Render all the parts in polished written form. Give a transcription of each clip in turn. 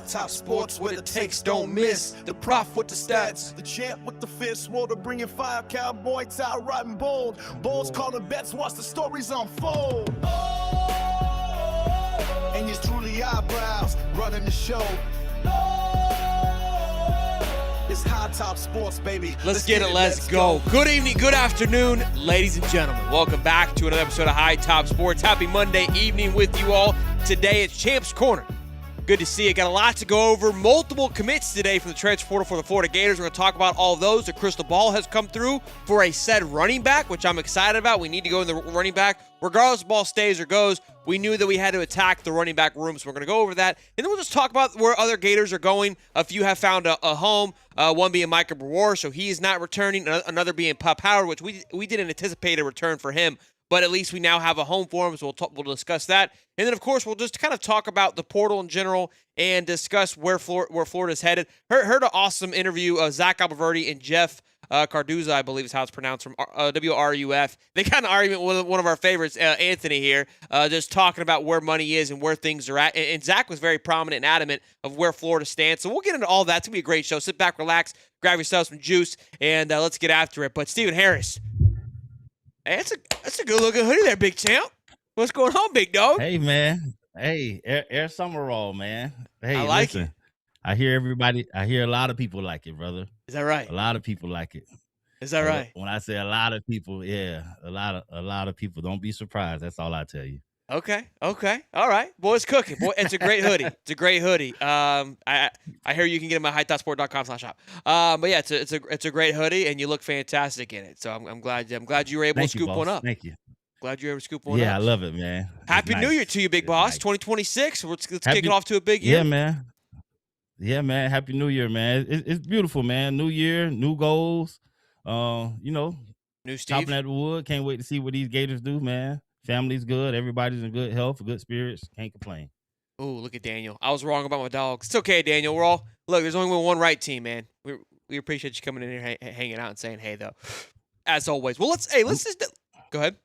Hot Top Sports, where the takes don't miss. The prof with the stats, the champ with the fist. Water bringing fire, cowboy tie, riding bold. Bulls calling bets, watch the stories unfold. And it's truly eyebrows running the show. It's Hot Top Sports, baby. Let's get it. Let's go. Good evening, good afternoon, ladies and gentlemen. Welcome back to another episode of High Top Sports. Happy Monday evening with you all. Today it's Champs Corner. Good to see you. Got a lot to go over. Multiple commits today from the transfer portal for the Florida Gators. We're going to talk about all of those. The crystal ball has come through for a said running back, which I'm excited about. We need to go in the running back. Regardless if the ball stays or goes, we knew that we had to attack the running back room, so we're going to go over that. And then we'll just talk about where other Gators are going. A few have found a home, one being Micah Brewer, so he is not returning. Another being Pup Howard, which we didn't anticipate a return for him. But at least we now have a home for him, so we'll discuss that. And then, of course, we'll just kind of talk about the portal in general and discuss where Florida's headed. Heard an awesome interview of Zach Alberverdi and Jeff Carduza, I believe is how it's pronounced, from WRUF. They got an argument with one of our favorites, Anthony here, just talking about where money is and where things are at. And Zach was very prominent and adamant of where Florida stands. So we'll get into all that. It's going to be a great show. Sit back, relax, grab yourself some juice, and let's get after it. But Stephen Harris, hey, that's a good-looking hoodie there, big champ. What's going on, big dog? Hey, man. Hey, Air Summerall, man. Hey, I like listen, I hear a lot of people like it, brother. Is that right? A lot of people like it. Is that right? When I say a lot of people, yeah, a lot of people. Don't be surprised. That's all I tell you. Okay. All right. Boy, it's cooking. Boy, it's a great hoodie. It's a great hoodie. I hear you can get them at hightopsport.com/shop. But yeah, it's a great hoodie, and you look fantastic in it. So I'm glad you were able to scoop one up. Thank you. Glad you were able to scoop one up. Yeah, I love it, man. Happy New Year to you, big boss. Nice. 2026. Let's kick it off to a big year. Yeah, man. Yeah, man. Happy New Year, man. It's beautiful, man. New year, new goals. New Steve. Chopping at the wood. Can't wait to see what these Gators do, man. Family's good. Everybody's in good health, good spirits. Can't complain. Oh, look at Daniel. I was wrong about my dogs. It's okay, Daniel. There's only one right team, man. We appreciate you coming in here, hanging out, and saying hey, though. As always. Well, let's just go ahead.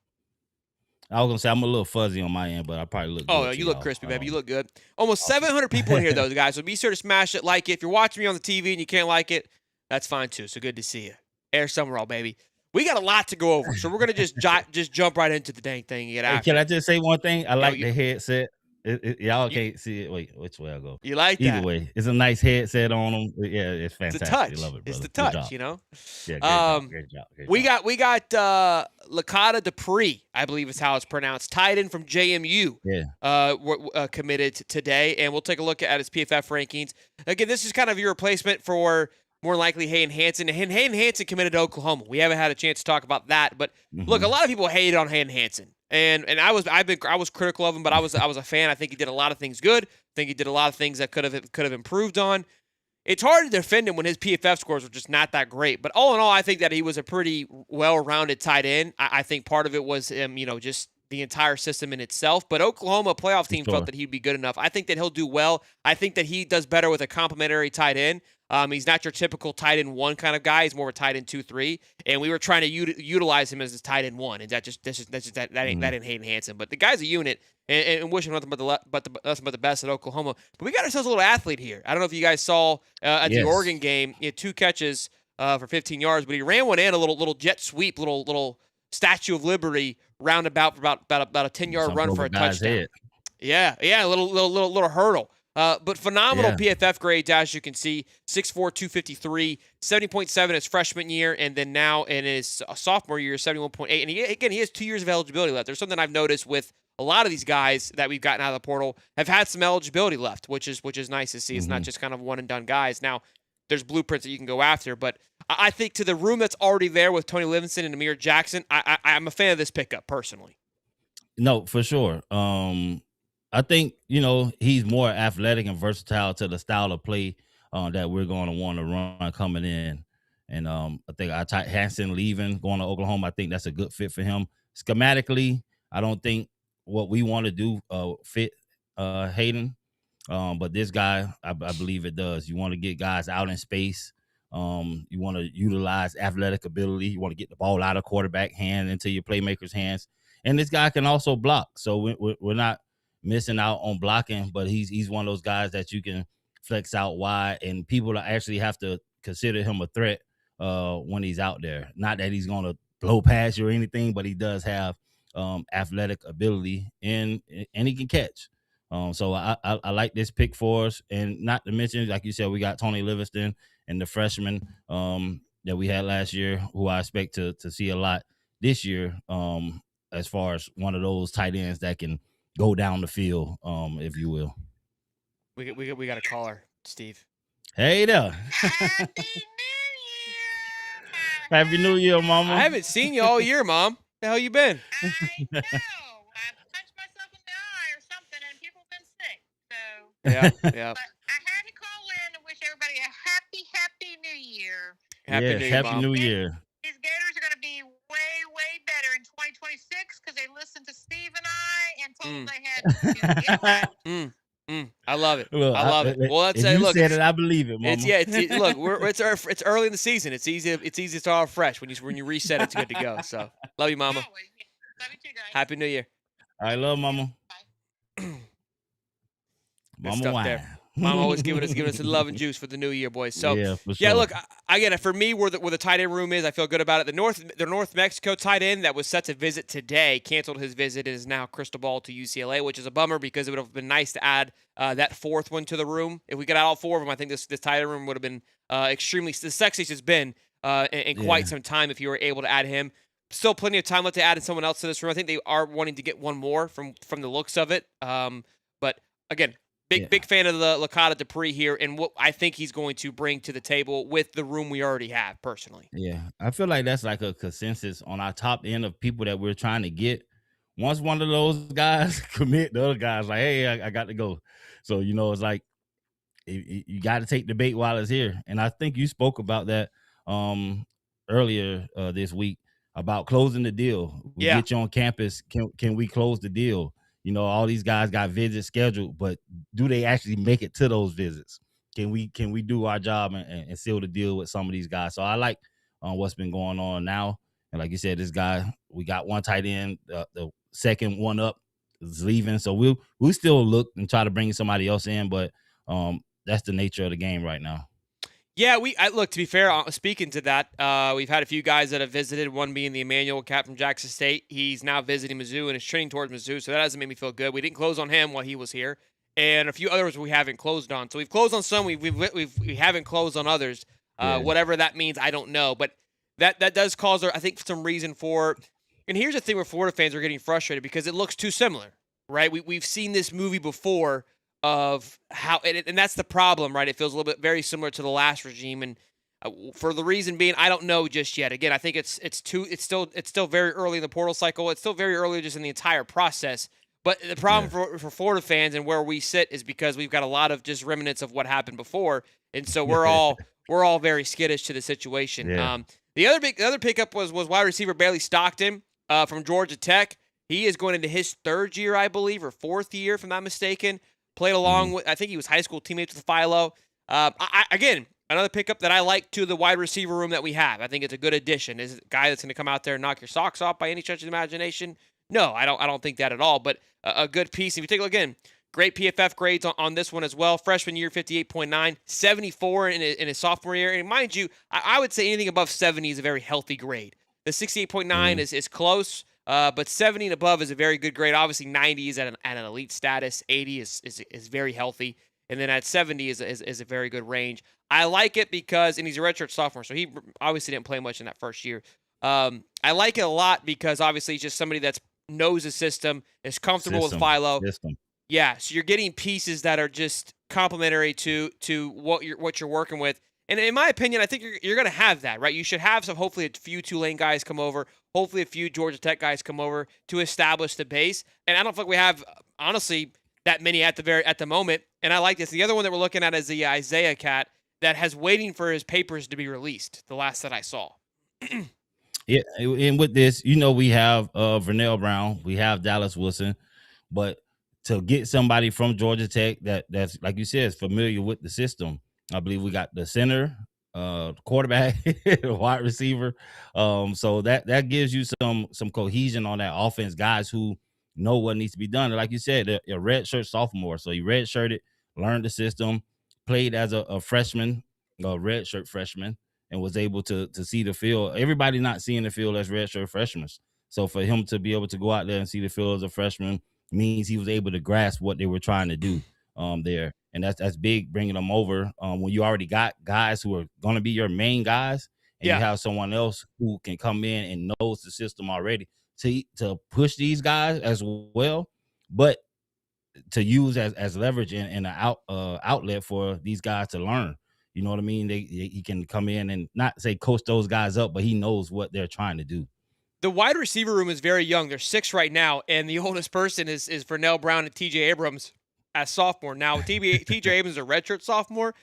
I was gonna say I'm a little fuzzy on my end, but I probably look good. Oh, you look crispy, baby. You look good. Almost 700 people in here, though, guys. So be sure to smash it, like it. If you're watching me on the TV and you can't like it, that's fine too. So good to see you. Air Summerall, baby. We got a lot to go over, so we're gonna just jump right into the dang thing and get after. Can I just say one thing? I like the headset. Y'all can't see it. Wait, which way I go? You like that? Either way, it's a nice headset on them. Yeah, it's fantastic. It's the touch. I love it, brother. It's the touch, you know. Yeah, great job. We got Lakata Dupree, I believe is how it's pronounced, tight end from JMU. Yeah. Committed today, and we'll take a look at his PFF rankings. Again, this is kind of your replacement for more likely Hayden Hansen. And Hayden Hansen committed to Oklahoma. We haven't had a chance to talk about that, but look, a lot of people hated on Hayden Hansen. And I was critical of him, but I was a fan. I think he did a lot of things good. I think he did a lot of things that could have improved on. It's hard to defend him when his PFF scores were just not that great. But all in all, I think that he was a pretty well-rounded tight end. I think part of it was just the entire system in itself. But Oklahoma playoff team felt that he'd be good enough. I think that he'll do well. I think that he does better with a complimentary tight end. He's not your typical tight end 1 kind of guy. He's more of a tight end 2-3. And we were trying to utilize him as his tight end 1. And that ain't Hayden Hansen. But the guy's a unit, and wishing nothing but the best at Oklahoma. But we got ourselves a little athlete here. I don't know if you guys saw at the Oregon game. He had 2 catches for 15 yards, but he ran one in, a little jet sweep, little Statue of Liberty roundabout for about a 10-yard run for a touchdown. Head. Yeah, a little hurdle. But phenomenal PFF grades, as you can see, 6'4", 253, 70.7 his freshman year, and then now in his sophomore year, 71.8. And he has 2 years of eligibility left. There's something I've noticed with a lot of these guys that we've gotten out of the portal have had some eligibility left, which is nice to see. It's not just kind of one and done guys. Now, there's blueprints that you can go after, but I think to the room that's already there with Tony Livingston and Amir Jackson, I'm a fan of this pickup personally. No, for sure. I think, he's more athletic and versatile to the style of play that we're going to want to run coming in. And I think Hansen leaving, going to Oklahoma, I think that's a good fit for him. Schematically, I don't think what we want to do fit Hayden. But this guy, I believe it does. You want to get guys out in space. You want to utilize athletic ability. You want to get the ball out of quarterback hand into your playmaker's hands. And this guy can also block. So we're not missing out on blocking, but he's one of those guys that you can flex out wide, and people actually have to consider him a threat when he's out there. Not that he's gonna blow past you or anything, but he does have athletic ability and he can catch. So I like this pick for us, and not to mention, like you said, we got Tony Livingston and the freshman that we had last year, who I expect to see a lot this year. As far as one of those tight ends that can go down the field, if you will. We got a caller, Steve. Hey there. Happy New Year, Mama. I haven't seen you all year, Mom. The hell you been? I know. I punched myself in the eye or something, and people have been sick. So Yeah. but I had to call in and wish everybody a happy New Year. Happy New Year, Happy Mom. New Year. These Gators are going to be way better in 2026 because they listened to Steve and I and told them they had to get right. I love it. Look, I love it. Well, let's if say, you look, said it, I believe it, Mama. it's early in the season. It's easy to start off fresh. When you reset, it's good to go. So love you, Mama. Always. Love you too, guys. Happy New Year. I love Mama. Bye. Mama stuff wine. there. Mom always giving us the love and juice for the new year, boys. So yeah, for sure. look, again, for me, where the tight end room is, I feel good about it. The North Mexico tight end that was set to visit today canceled his visit and is now crystal ball to UCLA, which is a bummer because it would have been nice to add that fourth one to the room. If we could add all four of them, I think this tight end room would have been extremely the sexiest it's been in quite some time if you were able to add him. Still plenty of time left to add someone else to this room. I think they are wanting to get one more from the looks of it. But again, big fan of the Licata Dupree here and what I think he's going to bring to the table with the room we already have, personally. Yeah, I feel like that's like a consensus on our top end of people that we're trying to get. Once one of those guys commit, the other guy's like, hey, I got to go. So, it's like you got to take the bait while it's here. And I think you spoke about that earlier this week about closing the deal. We get you on campus. Can we close the deal? All these guys got visits scheduled, but do they actually make it to those visits? Can we do our job and seal the deal with some of these guys? So I like what's been going on now. And like you said, this guy, we got one tight end, the second one up is leaving. So we'll still look and try to bring somebody else in, but that's the nature of the game right now. Yeah, look, to be fair, speaking to that, we've had a few guys that have visited, one being the Emmanuel cat from Jackson State. He's now visiting Mizzou and is training towards Mizzou, so that doesn't make me feel good. We didn't close on him while he was here, and a few others we haven't closed on. So we've closed on some, we haven't closed on others. Whatever that means, I don't know. But that does cause, I think, some reason for – and here's the thing where Florida fans are getting frustrated because it looks too similar, right? We've seen this movie before – of how and that's the problem, right? It feels a little bit very similar to the last regime, and for the reason being, I don't know just yet. Again, I think it's still very early in the portal cycle. It's still very early just in the entire process. But the problem for Florida fans and where we sit is because we've got a lot of just remnants of what happened before, and so we're all very skittish to the situation. Yeah. The other pickup was wide receiver Bailey Stockton from Georgia Tech. He is going into his third year, I believe, or fourth year, if I'm not mistaken. Played along with, I think he was high school teammates with Philo. Again, another pickup that I like to the wide receiver room that we have. I think it's a good addition. Is it a guy that's going to come out there and knock your socks off by any stretch of the imagination? No, I don't think that at all. But a good piece. If you take a look again, great PFF grades on this one as well. Freshman year, 58.9, 74 in his sophomore year. And mind you, I would say anything above 70 is a very healthy grade. The 68.9 is close. But 70 and above is a very good grade. Obviously, 90 is at an elite status. 80 is very healthy. And then at 70 is a very good range. I like it because, and he's a redshirt sophomore, so he obviously didn't play much in that first year. I like it a lot because obviously he's just somebody that knows the system, is comfortable with Philo. Yeah, so you're getting pieces that are just complementary to what you're working with. And in my opinion, I think you're going to have that, right? You should have hopefully a few Tulane guys come over, hopefully a few Georgia Tech guys come over to establish the base. And I don't think we have, honestly, that many at the moment. And I like this. The other one that we're looking at is the Isaiah cat that has waiting for his papers to be released, the last that I saw. Yeah, and with this, we have Vernell Brown, we have Dallas Wilson, but to get somebody from Georgia Tech that's, like you said, is familiar with the system, I believe we got the center, quarterback, wide receiver. So that gives you some cohesion on that offense, guys who know what needs to be done. And like you said, a redshirt sophomore. So he redshirted, learned the system, played as a freshman, a redshirt freshman, and was able to see the field. Everybody not seeing the field as redshirt freshmen. So for him to be able to go out there and see the field as a freshman means he was able to grasp what they were trying to do there. And that's big, bringing them over when you already got guys who are going to be your main guys, and you have someone else who can come in and knows the system already to push these guys as well, but to use as leverage and an outlet for these guys to learn. You know what I mean? He can come in and not say coach those guys up, but he knows what they're trying to do. The wide receiver room is very young. There's 6 right now, and the oldest person is Vernell Brown and T.J. Abrams as sophomore. Now, T.J. Abrams is a redshirt sophomore,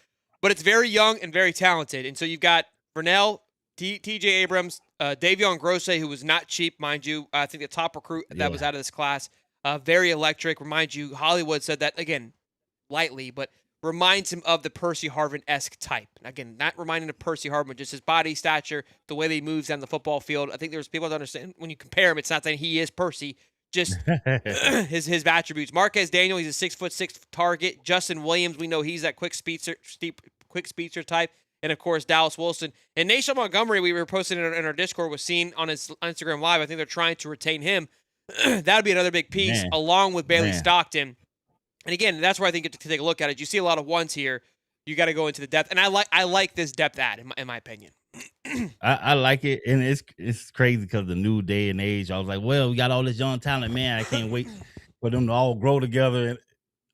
but it's very young and very talented. And so you've got Vernell, T.J. Abrams, Davion Grosse, who was not cheap, mind you. I think the top recruit that was out of this class. Very electric. Remind you, Hollywood said that, again, lightly, but reminds him of the Percy Harvin-esque type. Again, not reminding of Percy Harvin, just his body stature, the way that he moves down the football field. I think there's people that understand when you compare him, it's not saying he is Percy, just his attributes. Marquez Daniel, he's a 6'6" target. Justin Williams, we know he's that quick speedster type. And, of course, Dallas Wilson. And Nation Montgomery, we were posting in our Discord, was seen on his Instagram Live. I think they're trying to retain him. That would be another big piece, along with Bailey Stockton. And again, that's where I think you have to take a look at it. You see a lot of ones here. You got to go into the depth, and I like this depth add in my opinion. I like it, and it's crazy because the new day and age. I was like, well, we got all this young talent, man. I can't wait for them to all grow together. And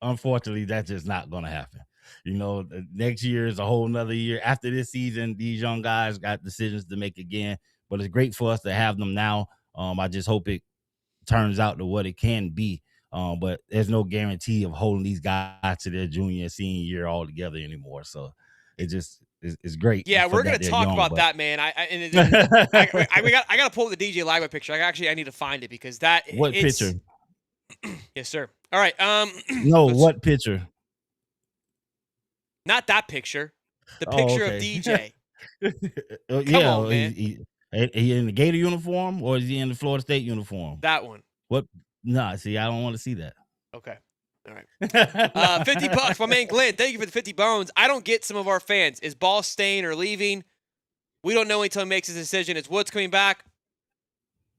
unfortunately, that's just not going to happen. You know, the next year is a whole nother year. After this season, these young guys got decisions to make again. But it's great for us to have them now. I just hope it turns out to what it can be. But there's no guarantee of holding these guys to their junior and senior year all together anymore. So it just is great. Yeah, we're gonna talk about that, man. I gotta pull up the DJ Live picture. I need to find it because what picture? Yes, sir. All right. No, what picture? Not that picture. The picture of DJ. Come on, man. He in the Gator uniform or is he in the Florida State uniform? That one. What? Nah, see, I don't want to see that. Okay. All right. $50, my man Glenn. Thank you for the 50 bones. I don't get some of our fans. Is Baugh staying or leaving? We don't know until he makes his decision. Is Woods coming back?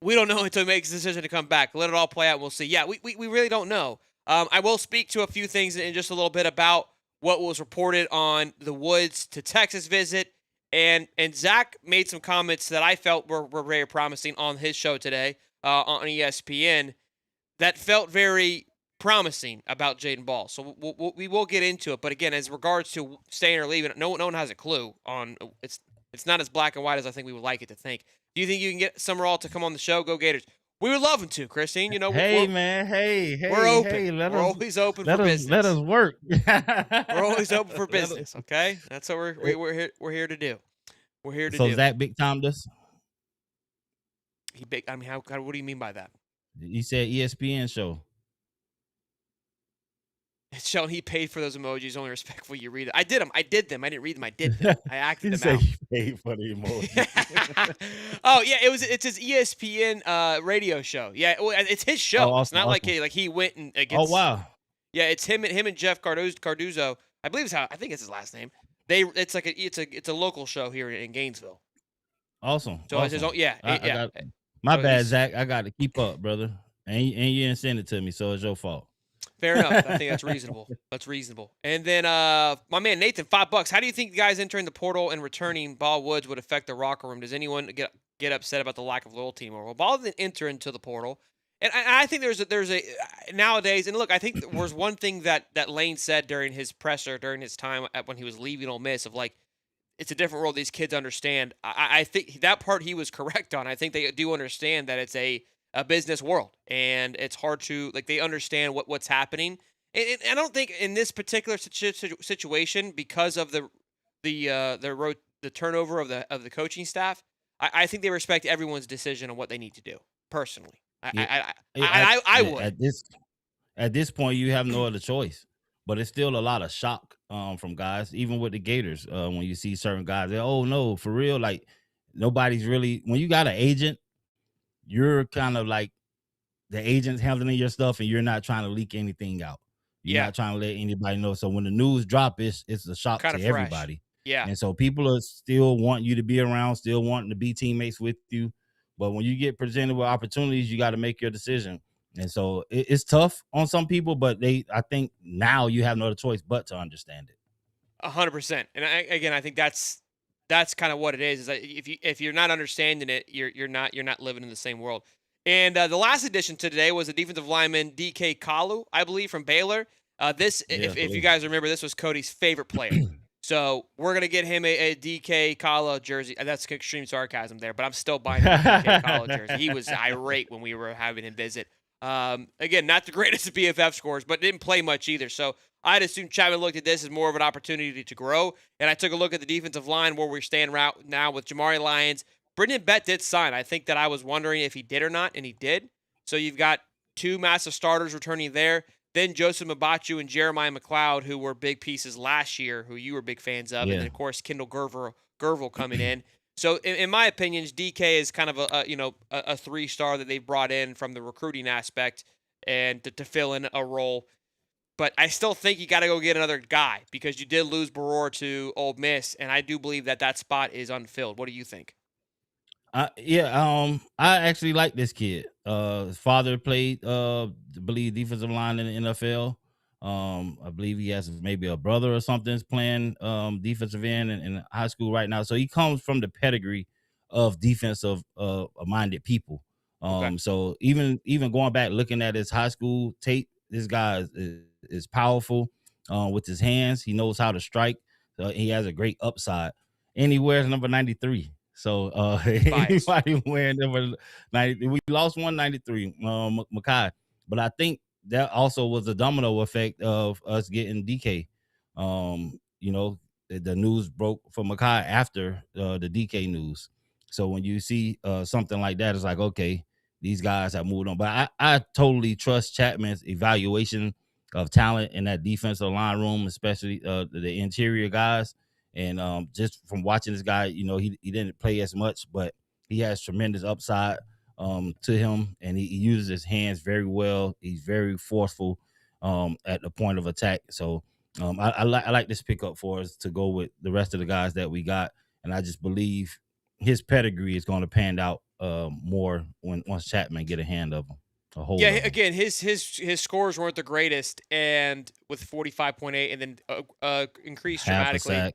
We don't know until he makes his decision to come back. Let it all play out. And we'll see. Yeah, we really don't know. I will speak to a few things in just a little bit about what was reported on the Woods to Texas visit. And Zach made some comments that I felt were very promising on his show today on ESPN that felt very promising about Jaden Ball. So we will get into it. But again, as regards to staying or leaving, no one has a clue on it's not as black and white as I think we would like it to think. Do you think you can get Summerall to come on the show? Go Gators. We would love him to, Christine. You know, hey, we're open. Hey, we're always open for business. Let us work. We're always open for business. Okay, that's what we're here to do. We're here to do. So Zach big time this? He big. I mean, what do you mean by that? He said ESPN show. It's showing he paid for those emojis. Only respectful you read it. I did them. I didn't read them. I did them. I acted them out. He paid for the emojis. Oh yeah, it's his ESPN radio show. Yeah, it's his show. Awesome, it's not awesome. like he went and gets. Oh wow. Yeah, it's him and Jeff Carduzo. I believe I think it's his last name. It's a local show here in Gainesville. Awesome. So it's his own. Yeah. My So bad, Zach. I got to keep up, brother. And you didn't send it to me, so it's your fault. Fair enough. I think that's reasonable. That's reasonable. And then my man Nathan, $5. How do you think the guys entering the portal and returning Ball Woods would affect the locker room? Does anyone get upset about the lack of loyalty anymore? Well, Ball didn't enter into the portal, and I think there's a nowadays. And look, I think there was one thing that Lane said during his presser during his time when he was leaving Ole Miss of like, it's a different world. These kids understand. I think that part he was correct on. I think they do understand that it's a business world, and it's hard to they understand what's happening. And I don't think in this particular situation, because of the turnover of the coaching staff, I think they respect everyone's decision on what they need to do. Personally, I would. At this point, you have no other choice. But it's still a lot of shock from guys, even with the Gators, when you see certain guys. Oh no, for real, like nobody's really. When you got an agent, you're kind of like the agent's handling your stuff, and you're not trying to leak anything out. You're Yeah, not trying to let anybody know. So when the news drop, it's a shock kind to of fresh. everybody. Yeah, And so people are still wanting you to be around, still wanting to be teammates with you. But when you get presented with opportunities, you got to make your decision. And so it's tough on some people, but I think now you have no other choice but to understand it. 100%. And I think that's kind of what it is. Is that if you're not understanding it, you're not living in the same world. And the last addition to today was the defensive lineman DK Kalu, I believe, from Baylor. This, Yeah, if you guys remember, this was Cody's favorite player. So we're gonna get him a DK Kalu jersey. That's extreme sarcasm there, but I'm still buying him a DK Kalu jersey. He was irate when we were having him visit. Again, not the greatest BFF scores, but didn't play much either. So I'd assume Chapman looked at this as more of an opportunity to grow. And I took a look at the defensive line where we stand right now with Jamari Lyons. Brendan Bett did sign. I think that I was wondering if he did or not, and he did. So you've got two massive starters returning there. Then Joseph Mbachu and Jeremiah McLeod, who were big pieces last year, who you were big fans of. Yeah. And then, of course, Kendall Gervil coming in. So in my opinion, DK is kind of a 3-star that they've brought in from the recruiting aspect and to fill in a role. But I still think you got to go get another guy because you did lose Baror to Ole Miss, and I do believe that spot is unfilled. What do you think? I actually like this kid. His father played, I believe, defensive line in the NFL. I believe he has maybe a brother or something is playing defensive end in high school right now. So he comes from the pedigree of defensive minded people. Okay. So even going back looking at his high school tape, this guy is powerful with his hands. He knows how to strike. He has a great upside, and he wears number 93. So anybody wearing number 90, we lost 193, Makai, but I think that also was a domino effect of us getting DK. The news broke for Makai after the DK news. So when you see something like that, it's like, okay, these guys have moved on. But I totally trust Chapman's evaluation of talent in that defensive line room, especially the interior guys. And just from watching this guy, he didn't play as much, but he has tremendous upside to him, and he uses his hands very well. He's very forceful at the point of attack. So I like this pickup for us to go with the rest of the guys that we got, and I just believe his pedigree is going to pan out more once Chapman get a hand of him. Yeah, again, his scores weren't the greatest, and with 45.8, and then increased dramatically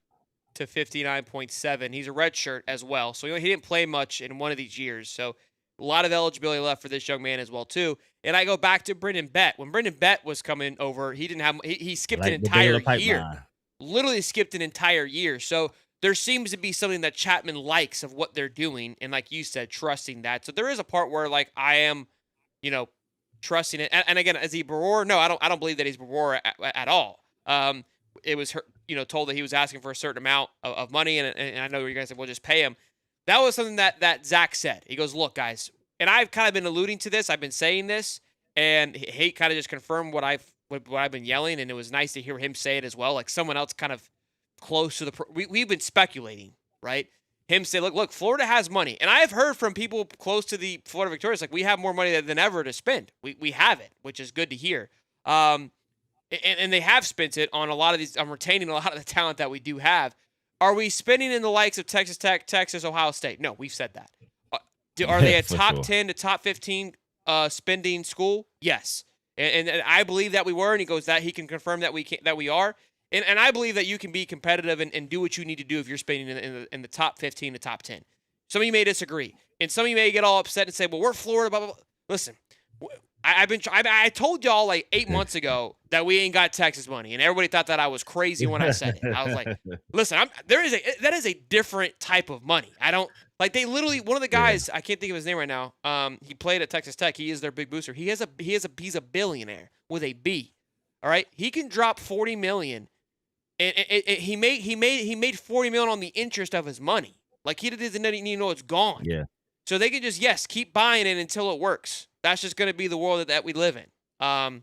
to 59.7. He's a redshirt as well, so he didn't play much in one of these years. So a lot of eligibility left for this young man as well too. And I go back to Brendan Bett. When Brendan Bett was coming over, he didn't have he skipped an entire year. Literally skipped an entire year. So there seems to be something that Chapman likes of what they're doing, and like you said, trusting that. So there is a part where like I am, trusting it. And again, is he Baror? No, I don't believe that he's Baror at all. It was told that he was asking for a certain amount of money, and I know you guys said, we'll just pay him. That was something that Zach said. He goes, look, guys, and I've kind of been alluding to this. I've been saying this, and he kind of just confirmed what I've been yelling, and it was nice to hear him say it as well. Like someone else kind of close to we've been speculating, right? Him say, look, Florida has money. And I've heard from people close to the Florida Victorious, like, we have more money than ever to spend. We have it, which is good to hear. And they have spent it on a lot of these. I'm retaining a lot of the talent that we do have. Are we spending in the likes of Texas Tech, Texas, Ohio State? No, we've said that. Are they a top 10 to top 15 spending school? Yes. And I believe that we were, and he goes that he can confirm that we are. And I believe that you can be competitive and do what you need to do if you're spending in the top 15 to top 10. Some of you may disagree, and some of you may get all upset and say, well, we're Florida, blah, blah, blah. Listen, I told y'all like 8 months ago that we ain't got Texas money, and everybody thought that I was crazy when I said it. I was like, listen, that is a different type of money. I don't like they literally one of the guys, I can't think of his name right now. He played at Texas Tech. He is their big booster. He's a billionaire with a B. All right, he can drop $40 million, and he made $40 million on the interest of his money. Like he doesn't even know it's gone. Yeah. So they can just keep buying it until it works. That's just going to be the world that we live in. I'm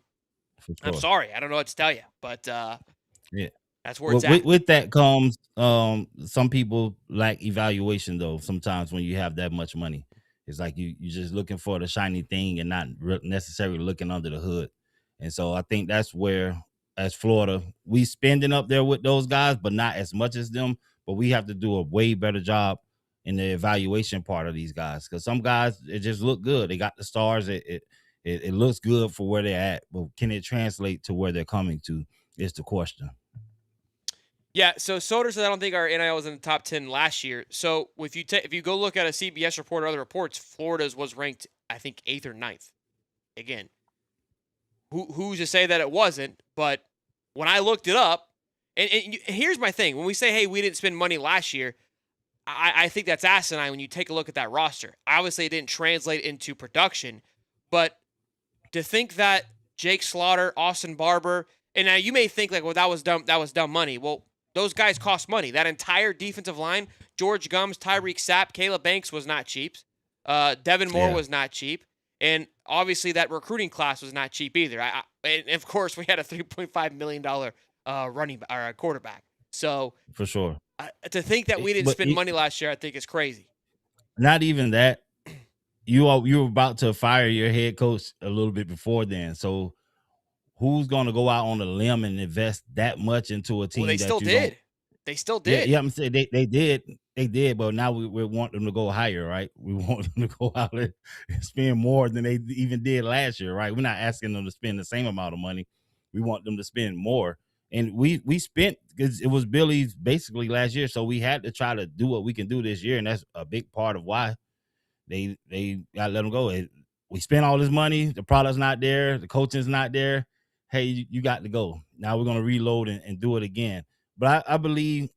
sorry. I don't know what to tell you, but that's where it's at. With that comes some people lack evaluation, though. Sometimes when you have that much money, it's like you're just looking for the shiny thing and not necessarily looking under the hood. And so I think that's where as Florida. We spending up there with those guys, but not as much as them. But we have to do a way better job in the evaluation part of these guys, because some guys, it just look good. They got the stars. It looks good for where they're at, but can it translate to where they're coming to is the question. Yeah, so Soder says I don't think our NIL was in the top 10 last year. So if you go look at a CBS report or other reports, Florida's was ranked, I think, 8th or 9th. Again, who's to say that it wasn't? But when I looked it up, and here's my thing. When we say, hey, we didn't spend money last year, I think that's asinine when you take a look at that roster. Obviously, it didn't translate into production, but to think that Jake Slaughter, Austin Barber, and now you may think like, well, that was dumb money. Well, those guys cost money. That entire defensive line, George Gums, Tyreek Sapp, Caleb Banks was not cheap. Devin Moore was not cheap. And obviously that recruiting class was not cheap either. And of course, we had a $3.5 million quarterback. So For sure. to think that we didn't spend money last year, I think is crazy. Not even that. You were about to fire your head coach a little bit before then. So who's going to go out on a limb and invest that much into a team? Well, they still did. They still did. Yeah, I'm saying they did, but now we want them to go higher, right? We want them to go out and spend more than they even did last year, right? We're not asking them to spend the same amount of money. We want them to spend more. And we spent, because it was Billy's basically last year, so we had to try to do what we can do this year, and that's a big part of why they got to let them go. We spent all this money, the product's not there, the coaching's not there. Hey, you got to go. Now we're going to reload and do it again. But I believe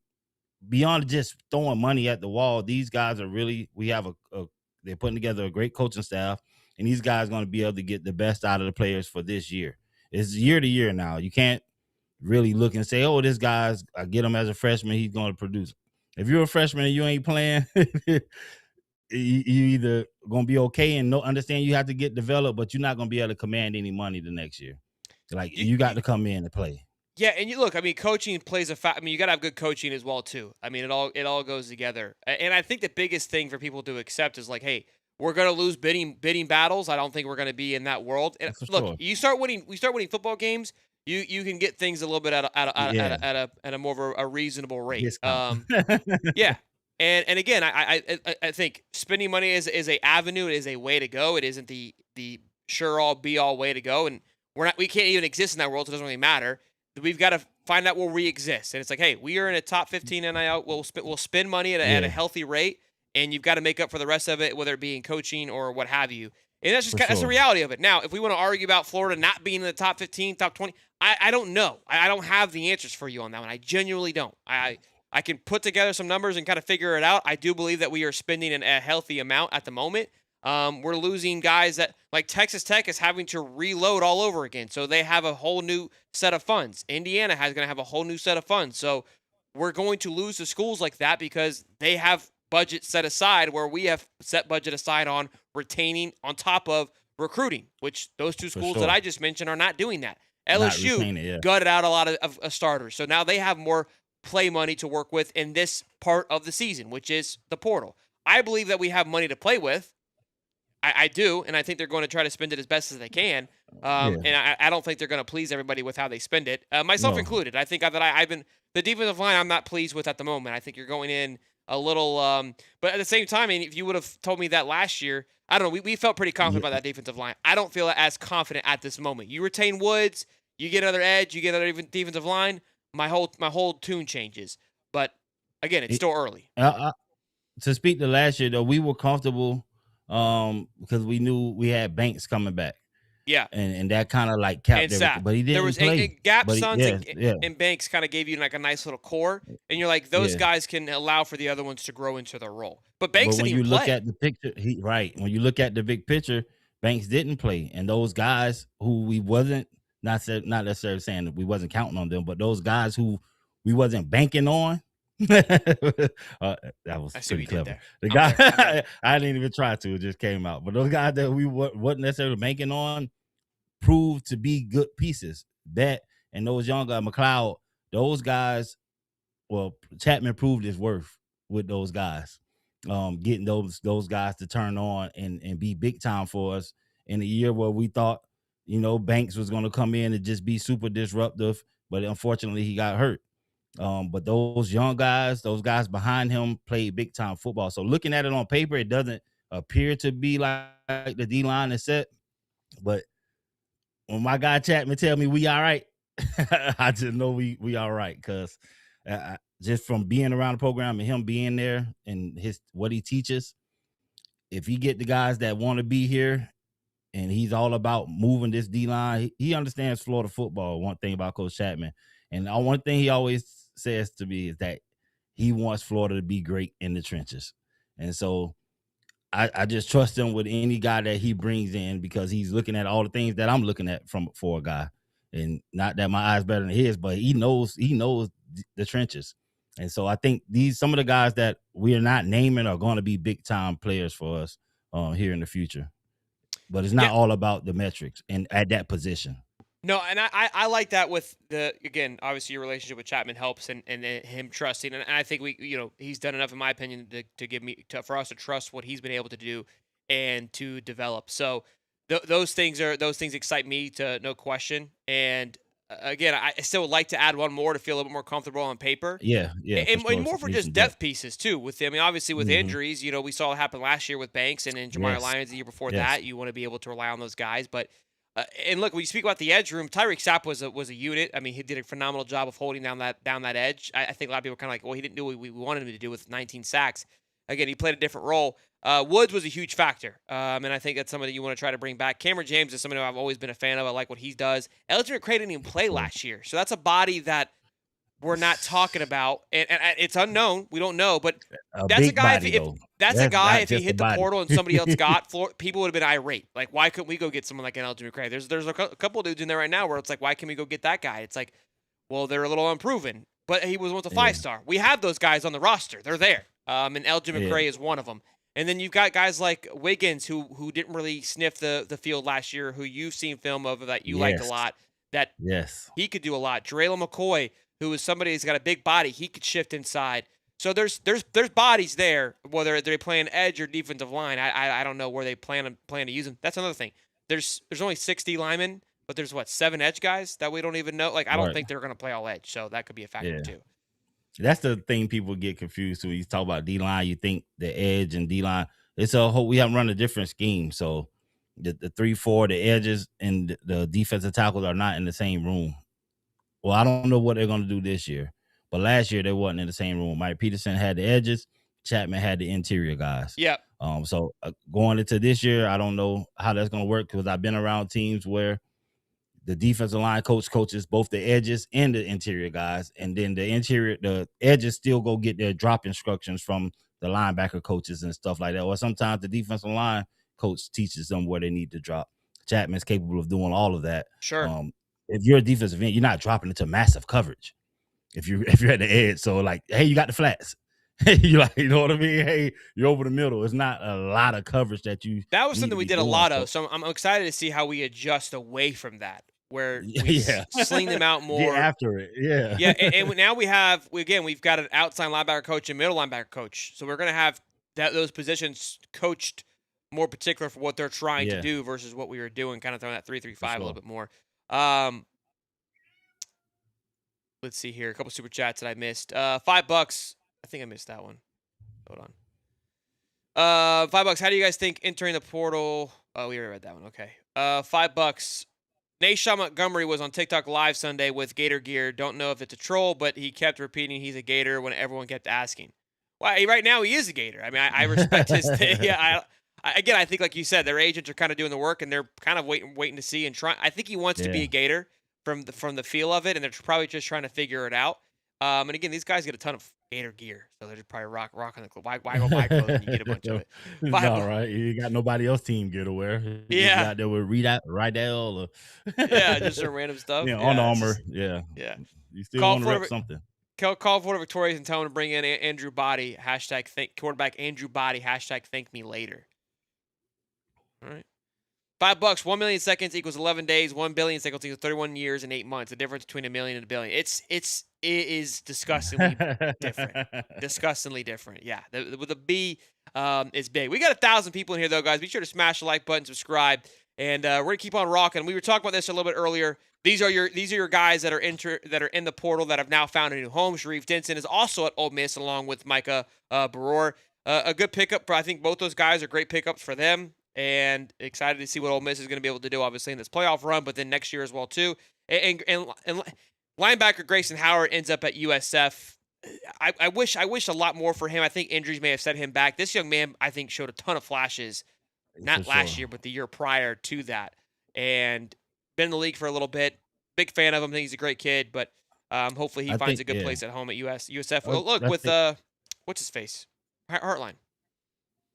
beyond just throwing money at the wall, these guys are really, they're putting together a great coaching staff, and these guys are going to be able to get the best out of the players for this year. It's year to year now. You can't really look and say, oh, this guy's, I get him as a freshman, he's going to produce. If you're a freshman and you ain't playing, you either going to be okay and understand you have to get developed, but you're not going to be able to command any money the next year. Like, you got to come in and play. Yeah, and you look, I mean, coaching plays I mean, you got to have good coaching as well too. I mean, it all goes together. And I think the biggest thing for people to accept is like, hey, we're going to lose bidding battles. I don't think we're going to be in that world. And look, we start winning football games, you can get things a little bit at a more of a reasonable rate. Yeah. And again, I think spending money is a avenue, it is a way to go. It isn't the sure all be all way to go. And we can't even exist in that world, so it doesn't really matter. We've got to find out where we exist. And it's like, hey, we are in a top 15 NIL. We'll spend money at a healthy rate, and you've got to make up for the rest of it, whether it be in coaching or what have you. And that's just that's the reality of it. Now, if we want to argue about Florida not being in the top 15, top 20, I don't know. I don't have the answers for you on that one. I genuinely don't. I can put together some numbers and kind of figure it out. I do believe that we are spending a healthy amount at the moment. We're losing guys that, like Texas Tech is having to reload all over again. So they have a whole new set of funds. Indiana is going to have a whole new set of funds. So we're going to lose to schools like that because they have budget set aside where we have set budget aside on retaining on top of recruiting, which those two schools that I just mentioned are not doing that. LSU gutted out a lot of starters. So now they have more play money to work with in this part of the season, which is the portal. I believe that we have money to play with. I do, and I think they're going to try to spend it as best as they can. And I don't think they're going to please everybody with how they spend it, myself included. I think that I've been the defensive line I'm not pleased with at the moment. I think you're going in a little, but at the same time, I mean, if you would have told me that last year, I don't know. We felt pretty confident about that defensive line. I don't feel as confident at this moment. You retain Woods, you get another edge, you get another defensive line. My whole tune changes. But again, it's still early. To speak to last year, though, we were comfortable. Because we knew we had Banks coming back. Yeah. And that kind of like capped everything. But he didn't play. And Banks kind of gave you like a nice little core. And you're like, those guys can allow for the other ones to grow into their role. But Banks didn't even play. When you look at the picture, when you look at the big picture, Banks didn't play. And those guys who we wasn't, not necessarily saying that we wasn't counting on them, but those guys who we wasn't banking on, that was pretty clever. The guy I didn't even try to, it just came out. But those guys that we wasn't necessarily banking on proved to be good pieces. That and those young guys, McLeod, those guys, well, Chapman proved his worth with those guys. Getting those guys to turn on and be big time for us in a year where we thought Banks was going to come in and just be super disruptive, but unfortunately he got hurt. But those young guys, those guys behind him played big time football. So looking at it on paper, it doesn't appear to be like the D line is set. But when my guy Chapman tell me we all right, I just know we all right, because just from being around the program and him being there and what he teaches, if he get the guys that want to be here, and he's all about moving this D line, he understands Florida football. One thing about Coach Chapman, and one thing he always says to me is that he wants Florida to be great in the trenches, and so I just trust him with any guy that he brings in, because he's looking at all the things that I'm looking at for a guy. And not that my eyes better than his, but he knows the trenches. And so I think some of the guys that we are not naming are going to be big time players for us here in the future. But it's not all about the metrics and at that position. No, and I like that with again, obviously your relationship with Chapman helps, and him trusting, and I think he's done enough, in my opinion, for us to trust what he's been able to do and to develop. So those things excite me, to no question. And again, I still would like to add one more to feel a little bit more comfortable on paper. Yeah, and more for just depth pieces too. With obviously with injuries, we saw it happen last year with Banks and Jamar Lyons the year before that. You want to be able to rely on those guys, but. And look, when you speak about the edge room, Tyreek Sapp was a unit. I mean, he did a phenomenal job of holding down that edge. I think a lot of people were kind of like, well, he didn't do what we wanted him to do with 19 sacks. Again, he played a different role. Woods was a huge factor, and I think that's somebody you want to try to bring back. Cameron James is somebody I've always been a fan of. I like what he does. Elgin McCray didn't even play last year, so that's a body that we're not talking about, and it's unknown. We don't know, but that's a guy. That's a guy. If he hit the portal and somebody else got people would have been irate. Like, why couldn't we go get someone like an Elgin McCray? There's a couple of dudes in there right now where it's like, why can't we go get that guy? It's like, well, they're a little unproven, but he was once a 5-star. We have those guys on the roster. They're there, and Elgin McCray is one of them. And then you've got guys like Wiggins who didn't really sniff the field last year, who you've seen film of that you liked a lot. That he could do a lot. Jarrell McCoy, who is somebody who's got a big body, he could shift inside. So there's bodies there, whether they're playing edge or defensive line. I don't know where they plan to use them. That's another thing. There's only 60 linemen, but there's 7 edge guys that we don't even know. Like, I don't think they're going to play all edge, so that could be a factor too. That's the thing people get confused when you talk about D-line. You think the edge and D-line. It's a whole. We haven't run a different scheme, so the 3-4, the edges and the defensive tackles are not in the same room. Well, I don't know what they're going to do this year, but last year they wasn't in the same room. Mike Peterson had the edges, Chapman had the interior guys. Yeah. So going into this year, I don't know how that's going to work, because I've been around teams where the defensive line coaches both the edges and the interior guys, and then the edges still go get their drop instructions from the linebacker coaches and stuff like that. Or sometimes the defensive line coach teaches them where they need to drop. Chapman's capable of doing all of that. Sure. If you're a defensive end, you're not dropping into massive coverage. If you're at the edge, so like, hey, you got the flats. You know what I mean? Hey, you're over the middle. It's not a lot of coverage that you. That was something we did a lot of. So I'm excited to see how we adjust away from that, where we sling them out more. Get after it, yeah. Yeah, and now we've got an outside linebacker coach and middle linebacker coach. So we're gonna have those positions coached more particular for what they're trying to do versus what we were doing, kind of throwing that 3-3-5 a little bit more. Let's see here. A couple super chats that I missed. $5. I think I missed that one. Hold on. $5. How do you guys think entering the portal? Oh, we already read that one. Okay. $5. Nayshawn Montgomery was on TikTok live Sunday with Gator gear. Don't know if it's a troll, but he kept repeating he's a Gator when everyone kept asking. Well, right now he is a Gator. I mean, I respect his thing. Yeah. Again, I think, like you said, their agents are kind of doing the work, and they're kind of waiting to see and trying. I think he wants to be a Gator from the feel of it, and they're probably just trying to figure it out. And again, these guys get a ton of Gator gear, so they're just probably rocking the clothes. Why go buy clothes when you get a bunch of it? No, right? You got nobody else team gear to wear. You got there with Rydell or just some random stuff. Yeah, On Armour. Yeah. You still want to rep something. Call Florida Victorious and tell him to bring in Andrew Body, quarterback Andrew Body, #thank me later. All right. $5. 1 million seconds equals 11 days. 1 billion seconds equals 31 years and 8 months. The difference between a million and a billion. It is disgustingly different. Disgustingly different. Yeah. The B is big. We got 1,000 people in here though, guys. Be sure to smash the like button, subscribe, And we're gonna keep on rocking. We were talking about this a little bit earlier. These are your guys that are in the portal that have now found a new home. Sharif Denson is also at Ole Miss along with Micah Baror. A good pickup. I think both those guys are great pickups for them. And excited to see what Ole Miss is going to be able to do, obviously, in this playoff run, but then next year as well, too. And linebacker Grayson Howard ends up at USF. I wish a lot more for him. I think injuries may have set him back. This young man, I think, showed a ton of flashes, not last year, but the year prior to that. And been in the league for a little bit. Big fan of him. I think he's a great kid, but hopefully he finds a good place at home at USF. Well, look, with what's his face? Heartline.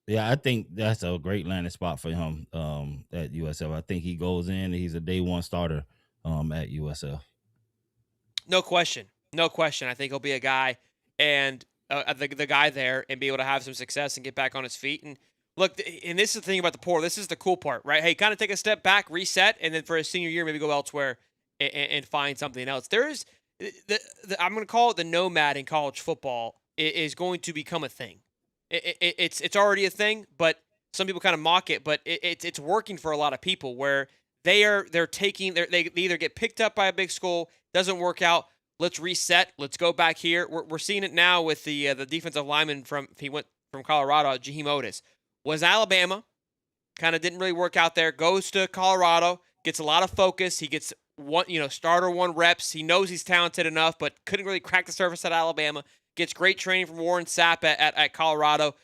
Yeah, I think that's a great landing spot for him at USF. I think he goes in and he's a day one starter at USF. No question. I think he'll be a guy and the guy there and be able to have some success and get back on his feet. And look, and this is the thing about the portal. This is the cool part, right? Hey, kind of take a step back, reset, and then for his senior year, maybe go elsewhere and find something else. There is I'm going to call it the nomad in college football is going to become a thing. It's already a thing, but some people kind of mock it. But it's working for a lot of people where they either get picked up by a big school, doesn't work out. Let's reset. Let's go back here. We're seeing it now with the defensive lineman he went from Colorado, Jaheim Otis. Was Alabama, kind of didn't really work out there. Goes to Colorado, gets a lot of focus. He gets starter 1 reps. He knows he's talented enough, but couldn't really crack the surface at Alabama. Gets great training from Warren Sapp at Colorado.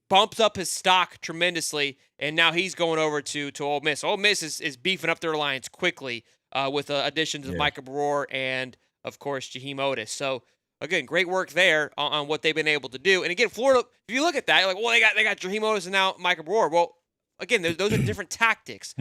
Bumps up his stock tremendously, and now he's going over to Ole Miss. Ole Miss is beefing up their alliance quickly with additions of Micah Baror and, of course, Jaheim Otis. So, again, great work there on what they've been able to do. And, again, Florida, if you look at that, you're like, well, they got Jaheim Otis and now Micah Baror. Well, again, those are different tactics.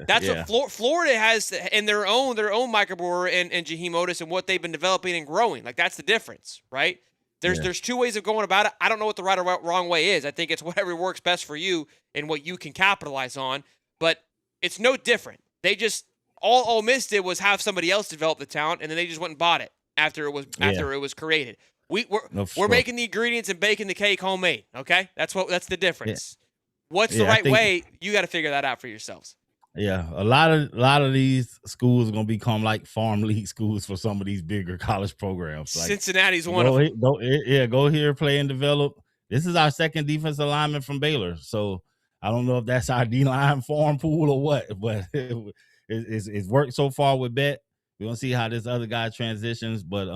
That's what Florida has in their own Micah Baror and Jaheim Otis and what they've been developing and growing. Like, that's the difference, right? There's 2 ways of going about it. I don't know what the right or wrong way is. I think it's whatever works best for you and what you can capitalize on. But it's no different. All Ole Miss did was have somebody else develop the talent, and then they just went and bought it after it was created. We're making the ingredients and baking the cake homemade. Okay, that's the difference. What's the right way? You got to figure that out for yourselves. Yeah, a lot of these schools are gonna become like farm league schools for some of these bigger college programs. Like, Cincinnati's one of them. Go here, play and develop. This is our second defensive lineman from Baylor, so I don't know if that's our D-line farm pool or what, but it's worked so far with Bet. We're gonna see how this other guy transitions, but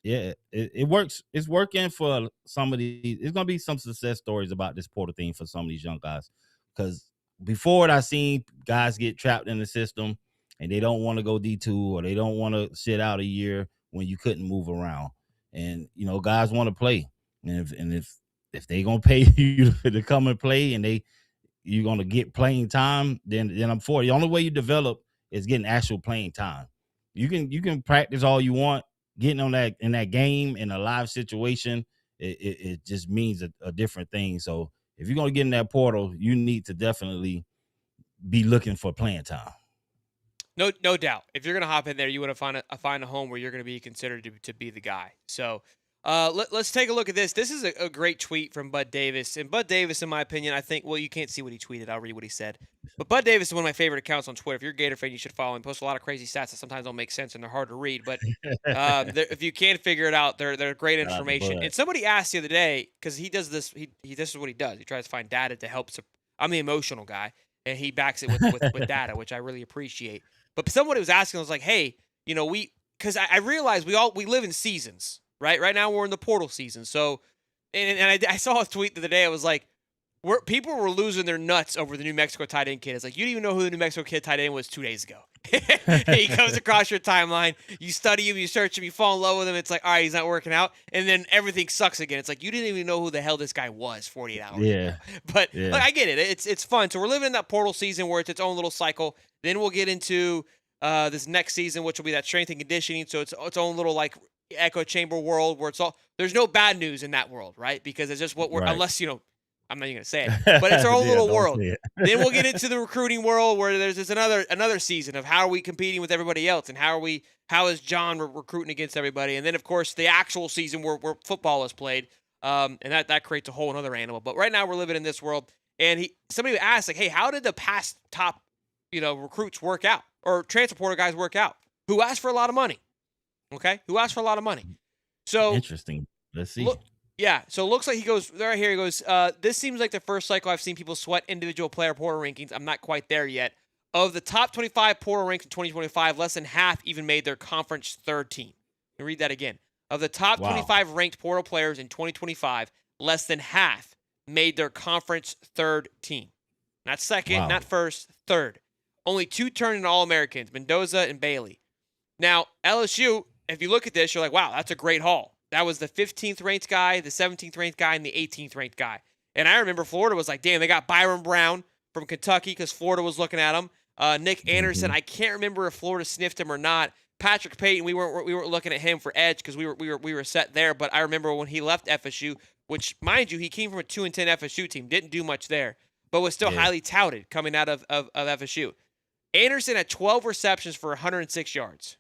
it works. It's working for some of these. It's gonna be some success stories about this portal thing for some of these young guys, because before it, I seen guys get trapped in the system and they don't want to go D2 or they don't want to sit out a year when you couldn't move around. And, guys want to play. And if they going to pay you to come and play and you're going to get playing time, then I'm for it. The only way you develop is getting actual playing time. You can practice all you want. Getting on that in that game in a live situation, it just means a different thing. So if you're going to get in that portal, you need to definitely be looking for playing time. No doubt. If you're going to hop in there, you want to find a home where you're going to be considered to be the guy. So let's take a look at this. This is a great tweet from Bud Davis. And Bud Davis, in my opinion, I think, well, you can't see what he tweeted. I'll read what he said. But Bud Davis is one of my favorite accounts on Twitter. If you're a Gator fan, you should follow him. He posts a lot of crazy stats that sometimes don't make sense and they're hard to read. But if you can't figure it out, they're great information. And somebody asked the other day, because he does this, this is what he does. He tries to find data to help. I'm the emotional guy, and he backs it with data, which I really appreciate. But somebody was asking, I was like, hey, because I realize we live in seasons, right? Right now we're in the portal season. So, and I saw a tweet the other day. I was like, people were losing their nuts over the New Mexico tight end kid. It's like, you didn't even know who the New Mexico kid tight end was 2 days ago. He comes across your timeline. You study him, you search him, you fall in love with him. It's like, all right, he's not working out. And then everything sucks again. It's like, you didn't even know who the hell this guy was 48 hours ago. But Look, I get it. It's fun. So we're living in that portal season where it's its own little cycle. Then we'll get into this next season, which will be that strength and conditioning. So it's its own little like echo chamber world where there's no bad news in that world, right? Because it's just what we're, unless, I'm not even going to say it, but it's our own little world. Then we'll get into the recruiting world where there's this another season of how are we competing with everybody else and how is John recruiting against everybody. And then, of course, the actual season where football is played, and that creates a whole other animal. But right now we're living in this world, And somebody asked, like, hey, how did the past top, recruits work out or transfer portal guys work out? Who asked for a lot of money? Okay, who asked for a lot of money? So interesting. Let's see. Yeah, so it looks like he goes right here. He goes, this seems like the first cycle I've seen people sweat individual player portal rankings. I'm not quite there yet. Of the top 25 portal ranks in 2025, less than half even made their conference third team. Let me read that again. Of the top 25 ranked portal players in 2025, less than half made their conference third team. Not second, not first, third. Only 2 turned into All-Americans, Mendoza and Bailey. Now, LSU, if you look at this, you're like, wow, that's a great haul. That was the 15th ranked guy, the 17th ranked guy, and the 18th ranked guy. And I remember Florida was like, damn, they got Byron Brown from Kentucky because Florida was looking at him. Nick Anderson, I can't remember if Florida sniffed him or not. Patrick Payton, we weren't looking at him for edge because we were set there. But I remember when he left FSU, which, mind you, he came from a 2-10 FSU team, didn't do much there, but was still highly touted coming out of FSU. Anderson had 12 receptions for 106 yards.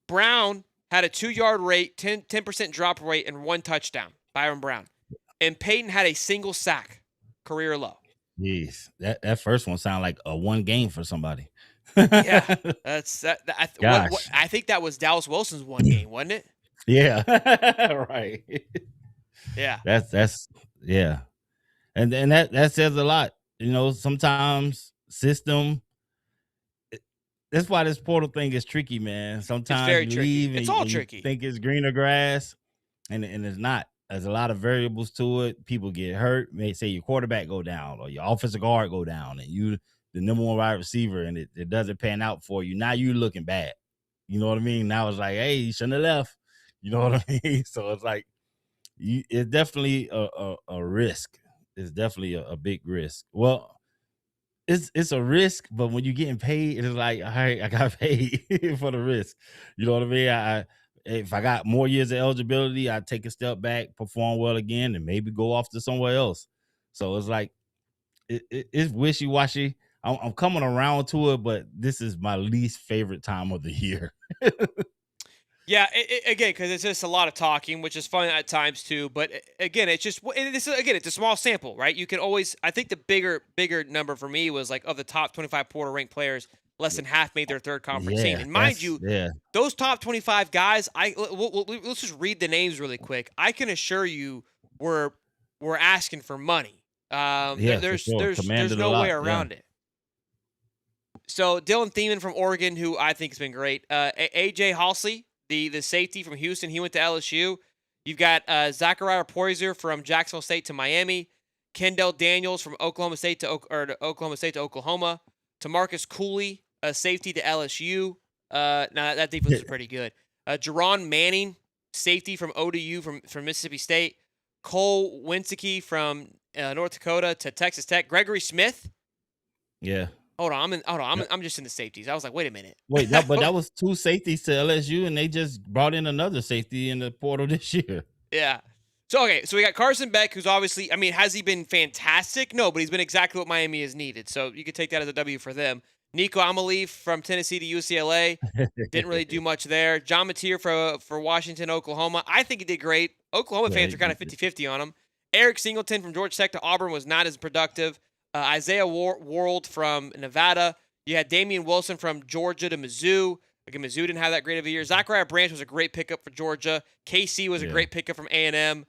Brown had a 2-yard rate, 10% drop rate, and 1 touchdown. Byron Brown. And Peyton had a single sack, career low. Jeez, that first one sounded like a one game for somebody. Yeah, that's that. I think that was Dallas Wilson's one game, wasn't it? Yeah, right. Yeah, that's yeah, and that says a lot. Sometimes system. That's why this portal thing is tricky, man. Sometimes it's very you tricky. leave It's and all you tricky. think it's greener grass, and it's not. There's a lot of variables to it. People get hurt. May say your quarterback go down or your offensive guard go down, and you the number 1 wide receiver, and it doesn't pan out for you. Now you looking bad. You know what I mean? Now it's like, hey, you shouldn't have left. You know what I mean? So it's like, it's definitely a risk. It's definitely a big risk. Well, it's a risk, but when you're getting paid, it's like, all right, I got paid for the risk. You know what I mean? If I got more years of eligibility, I'd take a step back, perform well again, and maybe go off to somewhere else. So it's like, it's wishy-washy. I'm coming around to it, but this is my least favorite time of the year. Yeah, again, because it's just a lot of talking, which is fun at times too. But again, it's a small sample, right? You can always, I think the bigger number for me was like of the top 25 portal ranked players, less than half made their third conference team. And mind you, those top 25 guys, let's just read the names really quick. I can assure you, we're asking for money. There's no way around it. So Dylan Thiemann from Oregon, who I think has been great. AJ Halsey, the safety from Houston, he went to LSU. You've got Zachariah Poyser from Jacksonville State to Miami. Kendall Daniels from Oklahoma State to Oklahoma. TaMarcus Cooley, a safety to LSU. Now that defense is pretty good. Jerron Manning, safety from ODU from Mississippi State. Cole Winsicki from North Dakota to Texas Tech. Gregory Smith. Yeah. Hold on, I'm just in the safeties. I was like, wait a minute. Wait, but that was 2 safeties to LSU, and they just brought in another safety in the portal this year. Yeah. So we got Carson Beck, who's obviously, has he been fantastic? No, but he's been exactly what Miami has needed. So you could take that as a W for them. Nico Amalif from Tennessee to UCLA. Didn't really do much there. John Mateer for Washington, Oklahoma. I think he did great. Oklahoma fans are kind of 50-50 on him. Eric Singleton from Georgia Tech to Auburn was not as productive. Isaiah World from Nevada. You had Damian Wilson from Georgia to Mizzou. Again, Mizzou didn't have that great of a year. Zachariah Branch was a great pickup for Georgia. KC was a great pickup from A&M.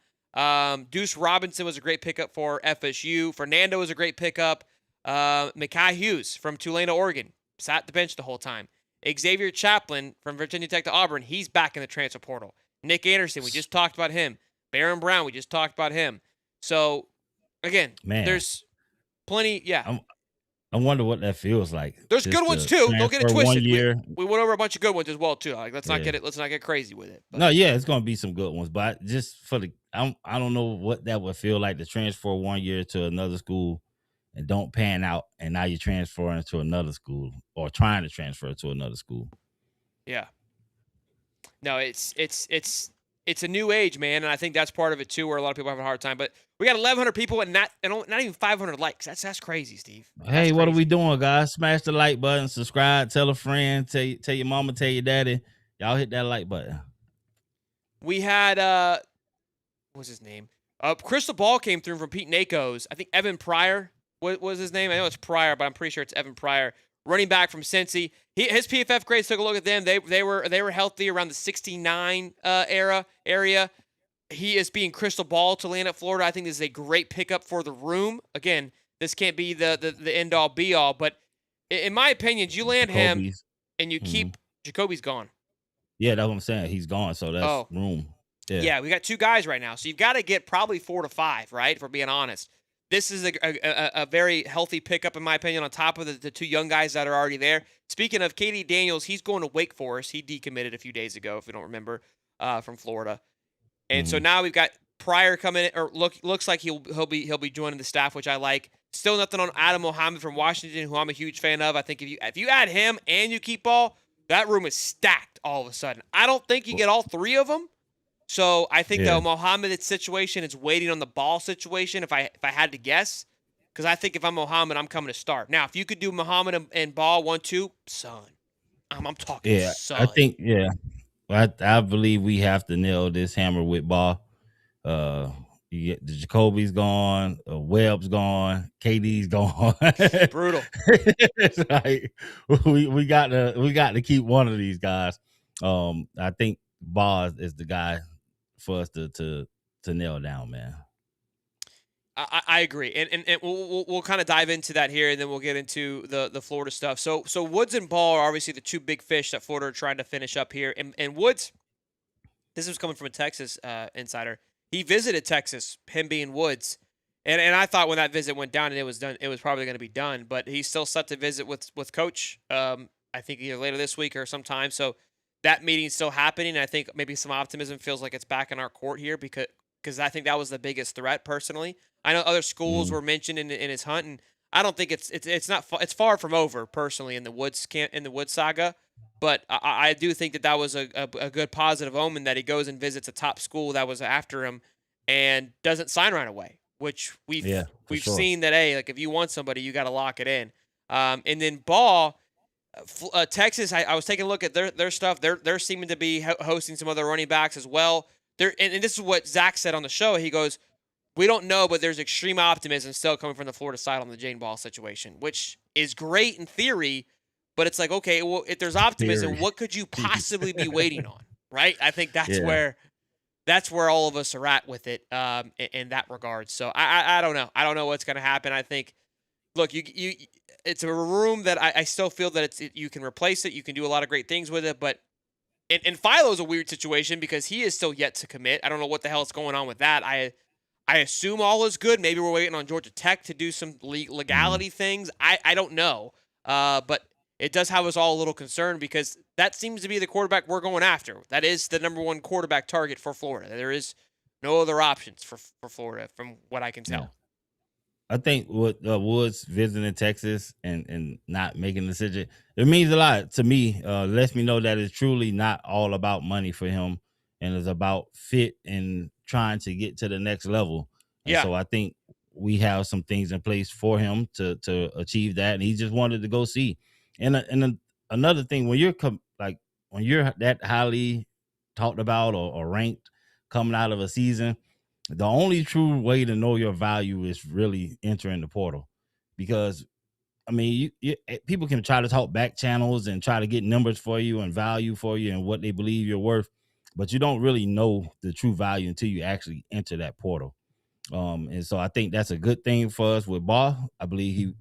Deuce Robinson was a great pickup for FSU. Fernando was a great pickup. Mekhi Hughes from Tulane, Oregon. Sat the bench the whole time. Xavier Chaplin from Virginia Tech to Auburn. He's back in the transfer portal. Nick Anderson, we just talked about him. Baron Brown, we just talked about him. So, again, there's plenty. Yeah. I wonder what that feels like. There's good ones too. Don't get it twisted. 1 year. We went over a bunch of good ones as well too. Like, let's not get crazy with it. But. No, yeah, it's gonna be some good ones, but just for I don't know what that would feel like to transfer 1 year to another school and don't pan out, and now you're transferring to another school or trying to transfer to another school. Yeah. No, it's a new age, man, and I think that's part of it too, where a lot of people have a hard time. But we got 1,100 people and not even 500 likes. That's crazy, Steve. Hey, what are we doing, guys? Smash the like button, subscribe, tell a friend, tell your mama, tell your daddy. Y'all hit that like button. We had what's his name? Crystal Ball came through from Pete Nakos. I think Evan Pryor was his name. I know it's Pryor, but I'm pretty sure it's Evan Pryor. Running back from Cincy. His PFF grades, took a look at them. They were healthy around the 69 area. He is being Crystal Ball to land at Florida. I think this is a great pickup for the room. Again, this can't be the end all be all, but in my opinion, you land him and you keep Jacoby's gone. Yeah, that's what I'm saying. He's gone, so that's room. Yeah, we got 2 guys right now, so you've got to get probably 4 to 5, right? If we're being honest, this is a very healthy pickup in my opinion. On top of the 2 young guys that are already there. Speaking of Katie Daniels, he's going to Wake Forest. He decommitted a few days ago, if you don't remember, from Florida. And so now we've got Pryor coming in, or looks like he'll be joining the staff, which I like. Still nothing on Adam Mohammed from Washington, who I'm a huge fan of. I think if you add him and you keep Ball, that room is stacked all of a sudden. I don't think you get all 3 of them. So I think the Mohammed situation is waiting on the Ball situation. If I had to guess, because I think if I'm Mohammed, I'm coming to start. Now, if you could do Mohammed and Ball 1-2, son, I'm talking. Son. I think I believe we have to nail this hammer with Baugh. You get the Jacoby's gone, Webb's gone, KD's gone. Brutal. It's like we got to keep one of these guys. I think Baugh is the guy for us to nail down, man. I agree, and we'll kind of dive into that here, and then we'll get into the Florida stuff. So Woods and Ball are obviously the 2 big fish that Florida are trying to finish up here. And Woods, this was coming from a Texas insider. He visited Texas, him being Woods, and I thought when that visit went down and it was done, it was probably going to be done. But he's still set to visit with Coach. I think either later this week or sometime. So that meeting's still happening. I think maybe some optimism feels like it's back in our court here because I think that was the biggest threat personally. I know other schools were mentioned in his hunt, and I don't think it's far from over personally in the Woods saga. But I do think that was a good positive omen that he goes and visits a top school that was after him and doesn't sign right away, which we've seen that, hey, like if you want somebody, you got to lock it in. And then Baugh, Texas, I was taking a look at their stuff. They're seeming to be hosting some other running backs as well. And this is what Zach said on the show. He goes, we don't know, but there's extreme optimism still coming from the Florida side on the Jane Ball situation, which is great in theory. But it's like, okay, well, if there's optimism, what could you possibly be waiting on, right? I think that's where all of us are at with it in that regard. So I don't know. I don't know what's going to happen. I think, look, it's a room that I still feel that you can replace it. You can do a lot of great things with it. But and Philo's a weird situation because he is still yet to commit. I don't know what the hell is going on with that. I assume all is good. Maybe we're waiting on Georgia Tech to do some legality things. I don't know. But it does have us all a little concerned because that seems to be the quarterback we're going after. That is the number 1 quarterback target for Florida. There is no other options for Florida from what I can tell. Yeah. I think with Woods visiting Texas and not making a decision, it means a lot to me. Lets me know that it's truly not all about money for him and it's about fit and trying to get to the next level. And so I think we have some things in place for him to achieve that. And he just wanted to go see. And another thing, when you're that highly talked about or ranked coming out of a season, the only true way to know your value is really entering the portal, because I mean, people can try to talk back channels and try to get numbers for you and value for you and what they believe you're worth, but you don't really know the true value until you actually enter that portal. And so I think that's a good thing for us with Baugh. I believe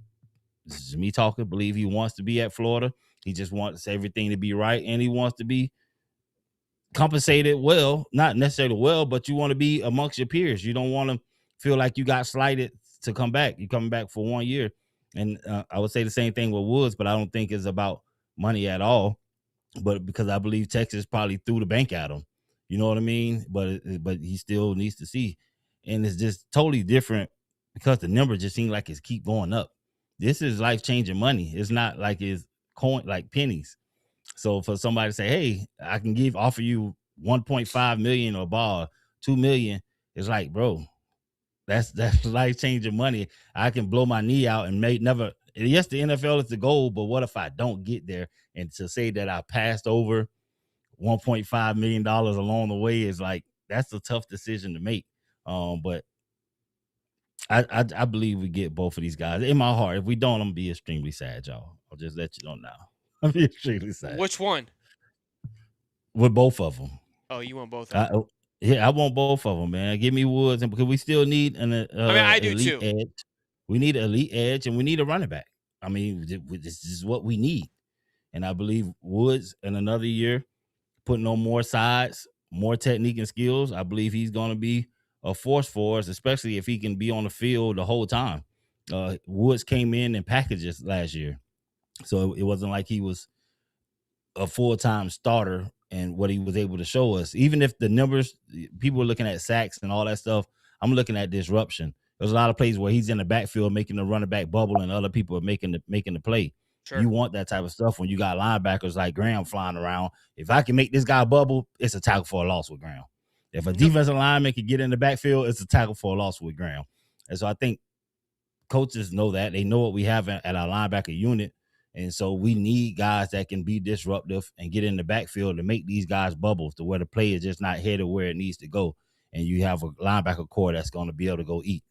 this is me talking, believe he wants to be at Florida. He just wants everything to be right, and he wants to be compensated well, not necessarily well, but you want to be amongst your peers. You don't want to feel like you got slighted to come back. You're coming back for 1 year. And I would say the same thing with Woods, but I don't think it's about money at all. But because I believe Texas probably threw the bank at him. You know what I mean? But he still needs to see. And it's just totally different because the number just seems like it's keep going up. This is life-changing money. It's not like it's coin, like pennies. So for somebody to say, hey, I can offer you 1.5 million or Baugh 2 million, it's like, bro, that's life-changing money. I can blow my knee out and never. Yes, the NFL is the goal, but what if I don't get there? And to say that I passed over $1.5 million along the way is like, that's a tough decision to make. But I believe we get both of these guys. In my heart, if we don't, I'm gonna be extremely sad, y'all. I'll just let you know now. I'll be extremely sad Which one? with both of them. Oh, you want both of them. I want both of them, man. Give me Woods, and because we still need an I do elite too. edge. We need an elite edge, and we need a running back. I mean, this is what we need. And I believe Woods in another year, putting on more sides, more technique and skills, I believe he's going to be a force for us, especially if he can be on the field the whole time. Woods came in packages last year, so it wasn't like he was a full-time starter and what he was able to show us. Even if the numbers, people are looking at sacks and all that stuff, I'm looking at disruption. There's a lot of plays where he's in the backfield making the running back bubble and other people are making the play. Sure. You want that type of stuff when you got linebackers like Graham flying around. If I can make this guy bubble, it's a tackle for a loss with Graham. If a defensive lineman can get in the backfield, it's a tackle for a loss with Graham. And so I think coaches know that. They know what we have at our linebacker unit. And so we need guys that can be disruptive and get in the backfield to make these guys bubble to where the play is just not headed where it needs to go. And you have a linebacker core that's going to be able to go eat.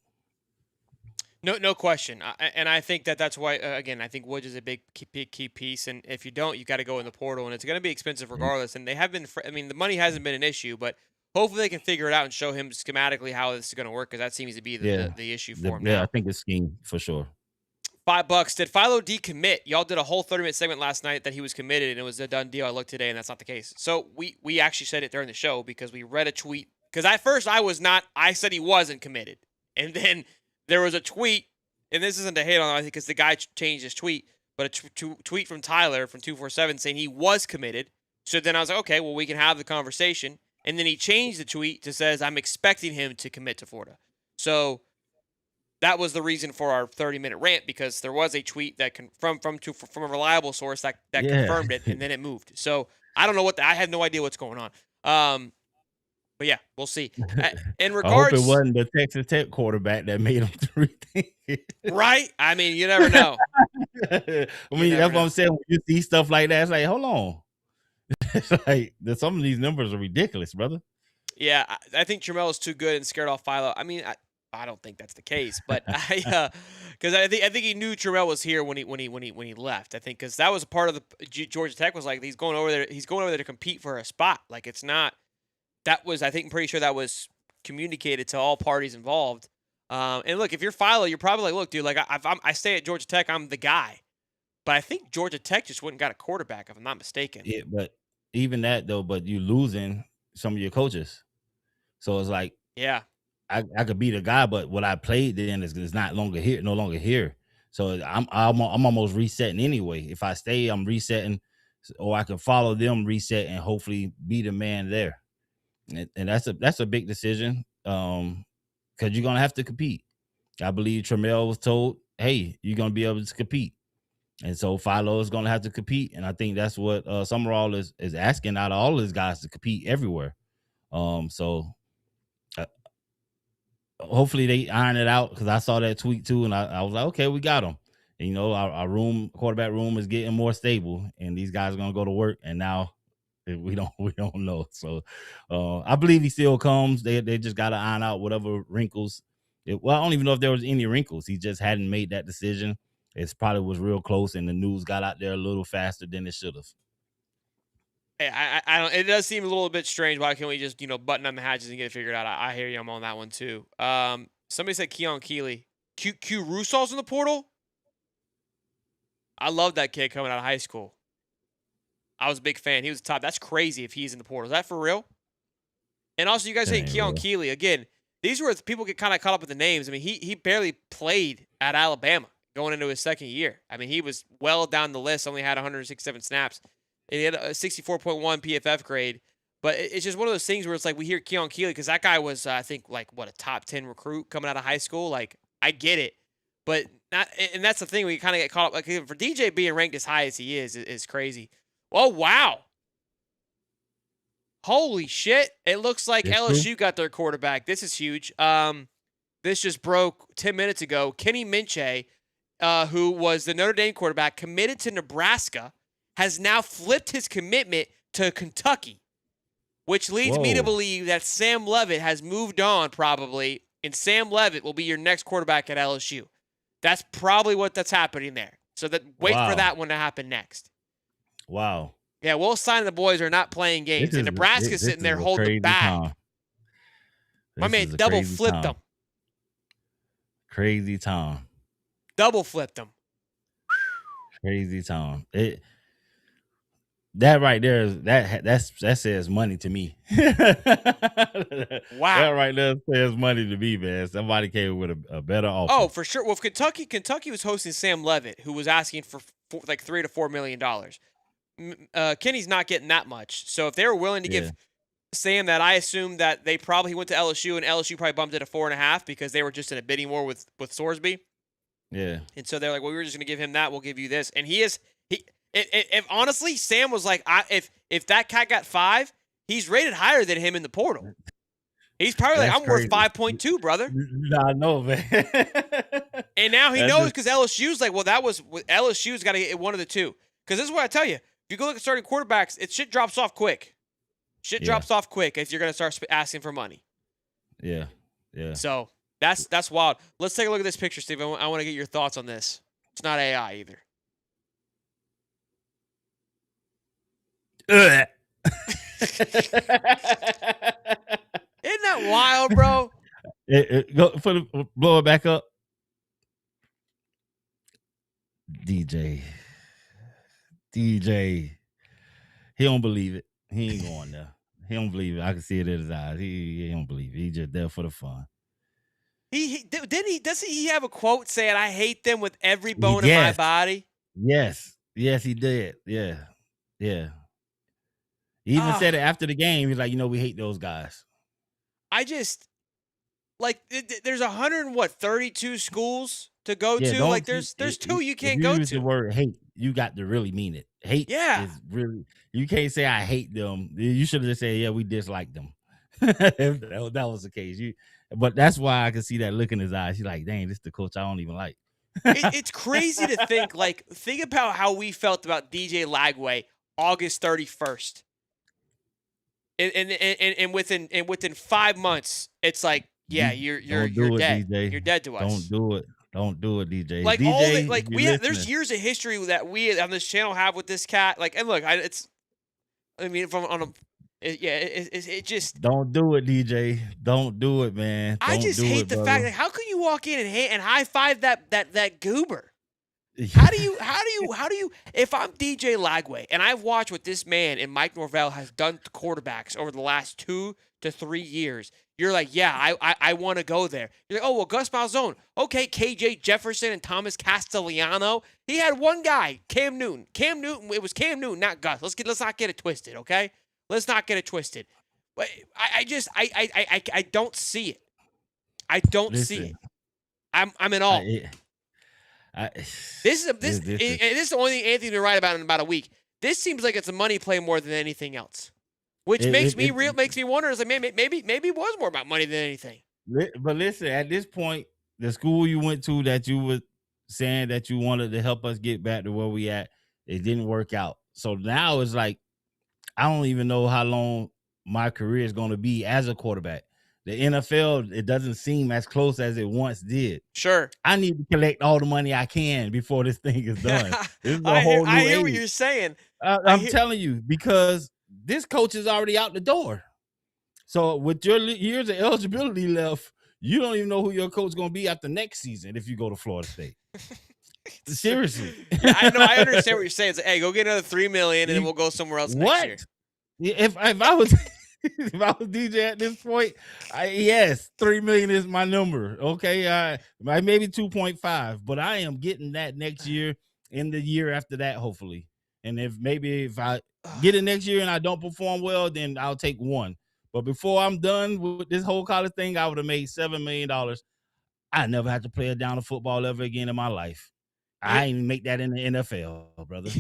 No question. And I think that's why, again, I think Woods is a big key piece. And if you don't, you got to go in the portal. And it's going to be expensive regardless. And they have been, I mean, the money hasn't been an issue, but hopefully they can figure it out and show him schematically how this is going to work, because that seems to be the issue for him now. Yeah, I think it's scheme for sure. $5. Did Philo decommit? Y'all did a whole 30-minute segment last night that he was committed and it was a done deal. I looked today and that's not the case. So we actually said it during the show because we read a tweet. Because at first I said he wasn't committed. And then there was a tweet, and this isn't a hate on, I think, because the guy changed his tweet, but a tweet from Tyler from 247 saying he was committed. So then I was like, okay, well, we can have the conversation. And then he changed the tweet to says, I'm expecting him to commit to Florida. So that was the reason for our 30-minute rant, because there was a tweet that from a reliable source that confirmed it, and then it moved. So I don't know I have no idea what's going on. But yeah, we'll see. In regards, I hope it wasn't the Texas Tech quarterback that made him rethink it. Right? I mean, you never know. That's what I'm saying. When you see stuff like that, it's like, hold on. It's like some of these numbers are ridiculous, brother. Yeah, I think Tramel is too good and scared off Philo. I mean, I don't think that's the case, but because I think he knew Tramel was here when he left. I think because that was part of the Georgia Tech was like he's going over there to compete for a spot. Like it's not. That was, I think, I'm pretty sure that was communicated to all parties involved. And look, if you're Philo, you're probably like, look, dude, like I stay at Georgia Tech, I'm the guy. But I think Georgia Tech just went and got a quarterback, if I'm not mistaken. Yeah, but even that though, but you losing some of your coaches, so it's like, yeah, I could be the guy, but what I played then is no longer here. So I'm almost resetting anyway. If I stay, I'm resetting, or I can follow them reset and hopefully be the man there. And that's a big decision, because you're gonna have to compete. I believe Tramel was told, "Hey, you're gonna be able to compete," and so Philo is gonna have to compete. And I think that's what Summerall is asking out of all of his guys to compete everywhere. So hopefully they iron it out, because I saw that tweet too, and I was like, okay, we got him. And, our quarterback room is getting more stable, and these guys are gonna go to work. And now we don't know. So I believe he still comes. They just got to iron out whatever wrinkles. I don't even know if there was any wrinkles. He just hadn't made that decision. It probably was real close, and the news got out there a little faster than it should have. Hey, I don't. It does seem a little bit strange. Why can't we just button on the hatches and get it figured out? I hear you. I'm on that one too. Somebody said Keon Keeley. Q Russo's in the portal. I love that kid coming out of high school. I was a big fan. He was top. That's crazy if he's in the portal. Is that for real? And also, you guys saying Keon Keeley. Again, these were people get kind of caught up with the names. I mean, he barely played at Alabama going into his second year. I mean, he was well down the list, only had 167 snaps. And he had a 64.1 PFF grade. But it's just one of those things where it's like we hear Keon Keeley because that guy was, I think, like, a top 10 recruit coming out of high school. Like, I get it. But not, and that's the thing, we kind of get caught up. Like, for DJ being ranked as high as he is crazy. Oh, wow. Holy shit. It looks like LSU got their quarterback. This is huge. This just broke 10 minutes ago. Kenny Minchey, who was the Notre Dame quarterback, committed to Nebraska, has now flipped his commitment to Kentucky. which leads me to Whoa. believe that Sam Levitt has moved on probably, and Sam Levitt will be your next quarterback at LSU. That's probably that's happening there. So wait for Wow. that one to happen next. Wow. Yeah, Will Stein and the boys are not playing games. And Nebraska's sitting there holding the bag. My man double flipped them. Crazy time. Double flipped them. Crazy time. That right there that says money to me. Wow. That right there says money to me, man. Somebody came with a better offer. Oh, for sure. Well, if Kentucky was hosting Sam Levitt, who was asking for like $3 to $4 million. Kenny's not getting that much. So if they were willing to give Sam that, I assume that they probably went to LSU, and LSU probably bumped it to 4.5 because they were just in a bidding war with Sorsby. Yeah. And so they're like, well, we were just going to give him that. We'll give you this. And if honestly, Sam was like, if that cat got 5, he's rated higher than him in the portal. He's probably like, I'm worth 5.2, brother. I know, man. And now he knows because LSU's like, well, LSU's got to get one of the two. Because this is what I tell you. If you go look at starting quarterbacks, shit drops off quick. Drops off quick if you're going to start asking for money. Yeah. Yeah. So that's wild. Let's take a look at this picture, Steve. I want to get your thoughts on this. It's not AI either. Isn't that wild, bro? Blow it back up. DJ. He don't believe it. He ain't going there. He don't believe it. I can see it in his eyes. He don't believe it. He just there for the fun. Doesn't he have a quote saying, "I hate them with every bone in my body"? Yes, he did. Yeah. He even said it after the game. He's like, we hate those guys. I just there's 132 schools to go to. Like there's two you can't go to. Use the word hate, you got to really mean it. Hate is really, you can't say I hate them. You should have just said, yeah, we dislike them. If that was the case. But that's why I can see that look in his eyes. He's like, dang, this is the coach I don't even like. It's crazy to think about how we felt about DJ Lagway August 31st. And within 5 months, it's like, yeah, you're dead. DJ. You're dead to us. Don't do it, DJ. Like DJ, there's years of history that we on this channel have with this cat. Like, and look, it just don't do it, DJ. Don't do it, man. I just hate the fact that how can you walk in and high five that goober? How do you if I'm DJ Lagway and I've watched what this man and Mike Norvell has done to quarterbacks over the last 2 to 3 years, you're like, yeah, I want to go there. You're like, oh, well, Gus Malzone. Okay, KJ Jefferson and Thomas Castellano. He had one guy, Cam Newton. It was Cam Newton, not Gus. Let's not get it twisted, okay? Let's not get it twisted. But I don't see it. I don't see it. I'm in awe. This is the only thing Anthony will write about in about a week. This seems like it's a money play more than anything else, which makes me wonder. Is like maybe it was more about money than anything. But listen, at this point, the school you went to that you were saying that you wanted to help us get back to where we at, it didn't work out. So now it's like I don't even know how long my career is going to be as a quarterback. The NFL, it doesn't seem as close as it once did. Sure. I need to collect all the money I can before this thing is done. This is a I hear what you're saying. I'm telling you, because this coach is already out the door. So with your years of eligibility left, you don't even know who your coach is going to be after next season if you go to Florida State. Seriously. I know. I understand what you're saying. It's like, hey, go get another $3 million and then we'll go somewhere else next year. If I was... If I was DJ at this point, yes, 3 million is my number. Okay, maybe 2.5, but I am getting that next year and the year after that, hopefully. And if I get it next year and I don't perform well, then I'll take 1. But before I'm done with this whole college thing, I would have made $7 million. I never had to play a down of football ever again in my life. I ain't make that in the NFL, brother.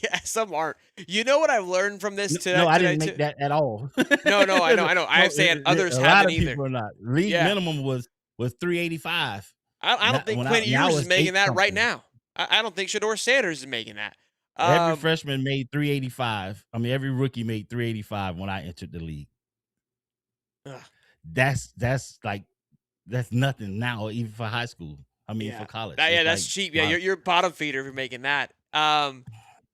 Yeah, some aren't. You know what I've learned from this today? No, I didn't make that at all. No, I know. I'm saying others haven't either. People are not. League minimum was 385. I don't think Quinn Ewers is making that right now. I don't think Shador Sanders is making that. Every freshman made 385. I mean, every rookie made 385 when I entered the league. Ugh. That's nothing now, even for high school. I mean, for college. That's cheap. Yeah, you're a bottom feeder if you're making that.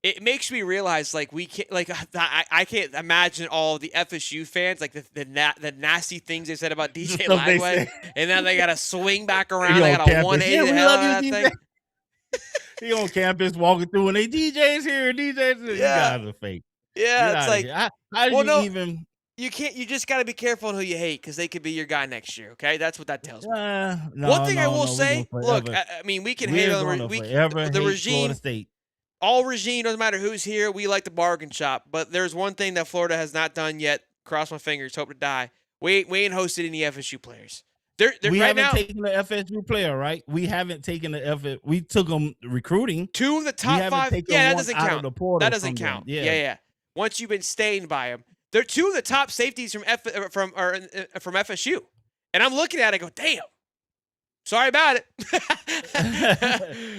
It makes me realize we can't I can't imagine all the FSU fans the nasty things they said about DJ Lagway, and now they got to swing back around. They got a 180 the hell out of that thing. He on campus walking through and they DJs here, DJs there. You guys are fake. Yeah, it's like how do you even? You can't. You just got to be careful on who you hate because they could be your guy next year. Okay, that's what that tells me. One thing I will say, look, I mean, we can hate on the regime. Florida State. All regime, doesn't matter who's here. We like the bargain shop, but there's one thing that Florida has not done yet. Cross my fingers, hope to die. We ain't hosted any FSU players. We haven't taken the FSU player, right? We haven't taken the FSU. We took them recruiting. 2 of the top 5. Yeah, that doesn't count. That doesn't count. Yeah. Once you've been stained by them, they're 2 of the top safeties from FSU, and I'm looking at it, I go, damn. Sorry about it.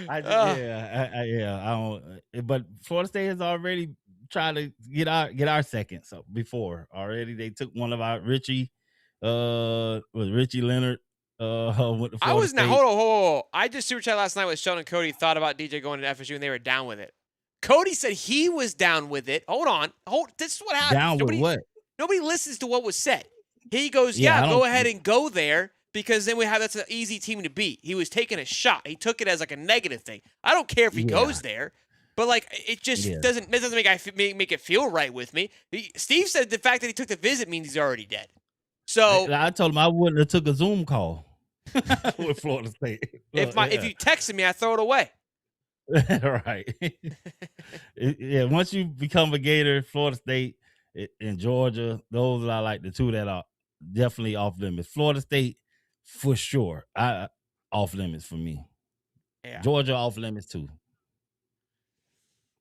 I don't. But Florida State has already tried to get our second. So before already, they took one of our Richie Leonard. I was not. Hold on. I just super chat last night with Sheldon and Cody. Thought about DJ going to FSU, and they were down with it. Cody said he was down with it. Hold on. This is what happened. Down with what? Nobody listens to what was said. He goes, go ahead and go there. Because then that's an easy team to beat. He was taking a shot. He took it as a negative thing. I don't care if he goes there, but it just doesn't make it feel right with me. Steve said the fact that he took the visit means he's already dead. So I told him I wouldn't have took a Zoom call with Florida State. If you texted me, I throw it away. Right. Once you become a Gator, Florida State and Georgia, those are like the 2 that are definitely off limits. Florida State. For sure. Off limits for me. Yeah. Georgia off limits too.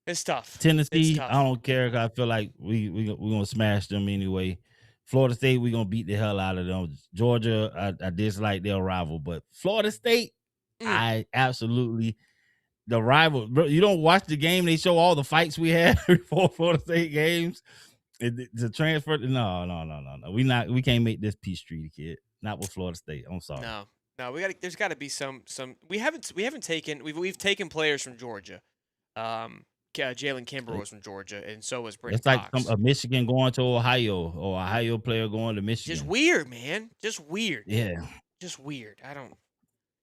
It's tough. Tennessee, I don't care. I feel like we're going to smash them anyway. Florida State, we're going to beat the hell out of them. Georgia, I dislike their rival. But Florida State, I absolutely... The rival... Bro, you don't watch the game. They show all the fights we had before Florida State games. The transfer... No. We can't make this Peace Street, kid. Not with Florida State. I'm sorry. No. There's got to be some. We haven't taken. We've taken players from Georgia. Jalen Kimber was from Georgia, and so was Britton It's like Cox. a Michigan going to Ohio, or Ohio player going to Michigan. Just weird, man. Just weird. Yeah. Just weird.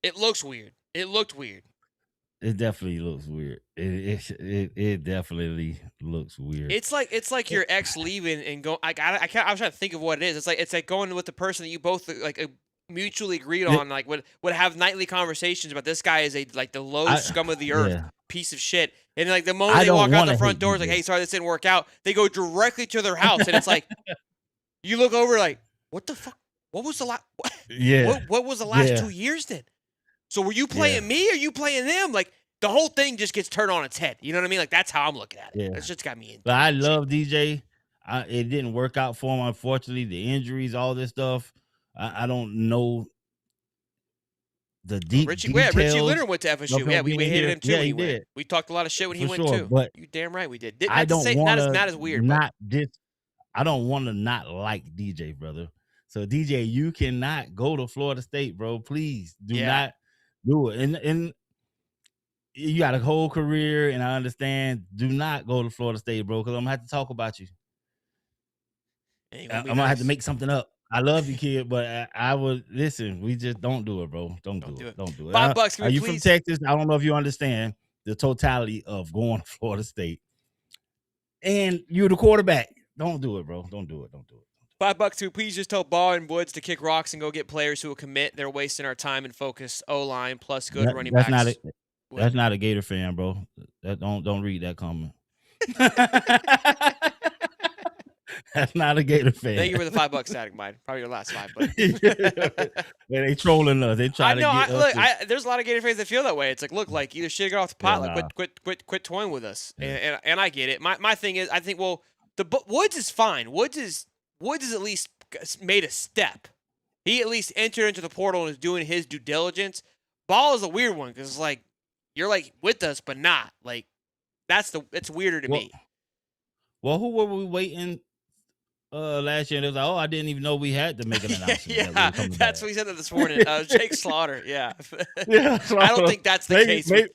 It looks weird. It looked weird. It definitely looks weird. It definitely looks weird. It's like your ex leaving and go. I was trying to think of what it is. It's like going with the person that you both mutually agreed on. Would have nightly conversations about this guy is the low scum of the earth piece of shit. And the moment they walk out the front door, it's like, hey, sorry, this didn't work out. They go directly to their house, and it's like you look over what the fuck? What was the last? What was the last 2 years then? So were you playing me or you playing them? The whole thing just gets turned on its head. You know what I mean? That's how I'm looking at it. Yeah. It's just got me in. But I love DJ. It didn't work out for him, unfortunately. The injuries, all this stuff. I don't know the details. Richie Leonard went to FSU. Yeah, we hated him too when he went. Did. We talked a lot of shit when he went too. But you damn right we did. I don't want to not as weird. I don't want to not like DJ, brother. So DJ, you cannot go to Florida State, bro. Please do not do it. And you got a whole career, and I understand. Do not go to Florida State, bro, because I'm gonna have to talk about you. I'm gonna have to make something up. I love you, kid, but I would listen. We just don't do it, bro. Don't do it. Don't do it. $5. Are you from Texas? I don't know if you understand the totality of going to Florida State, and you're the quarterback. Don't do it, bro. Don't do it. $5 too. Please just tell Baugh and Woods to kick rocks and go get players who will commit. They're wasting our time and focus. O-line plus good running backs. That's not a Gator fan, bro. Don't read that comment. That's not a Gator fan. Thank you for the $5 static, mine. Probably your last 5. But they trolling us. They trying to get us. There's a lot of Gator fans that feel that way. It's like, look, either shit get off the pot, quit toying with us. Yeah. And I get it. My thing is, I think, Woods is fine. Woods is at least made a step. He at least entered into the portal and is doing his due diligence. Ball is a weird one because it's like you're with us, but not. It's weirder to me. Well, who were we waiting last year? And it was like, I didn't even know we had to make an announcement. Yeah, that's what he said this morning. Jake Slaughter. Yeah. Yeah, I don't think that's the case. Maybe.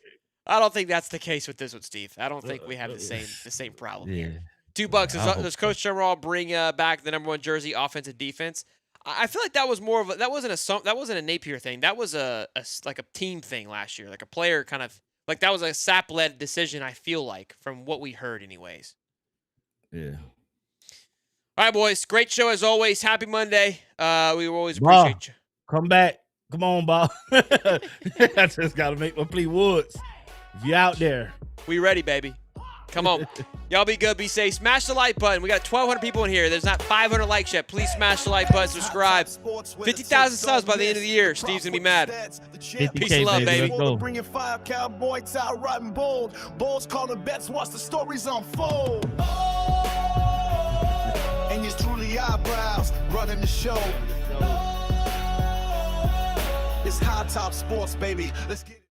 I don't think that's the case with this one, Steve. I don't think we have the same problem here. $2. Does Coach Summerall bring back the number 1 jersey, offense and defense? I feel like that was more of that wasn't a Napier thing. That was like a team thing last year, like a player kind of like that was a SAP-led decision. I feel like from what we heard, anyways. Yeah. All right, boys. Great show as always. Happy Monday. We always appreciate you. Come back. Come on, Baugh. I just got to make my plea, Woods. If you out there. We ready, baby. Come on. Y'all be good. Be safe. Smash the like button. We got 1,200 people in here. There's not 500 likes yet. Please smash the like button. Subscribe. 50,000 subs by the end of the year. Steve's going to be mad. Peace and love, baby. Let's go. Bringing fire, Cowboys out riding bold. Bulls calling bets, watch the stories unfold. And it's truly eyebrows running the show. It's High Top Sports, baby. Let's get it.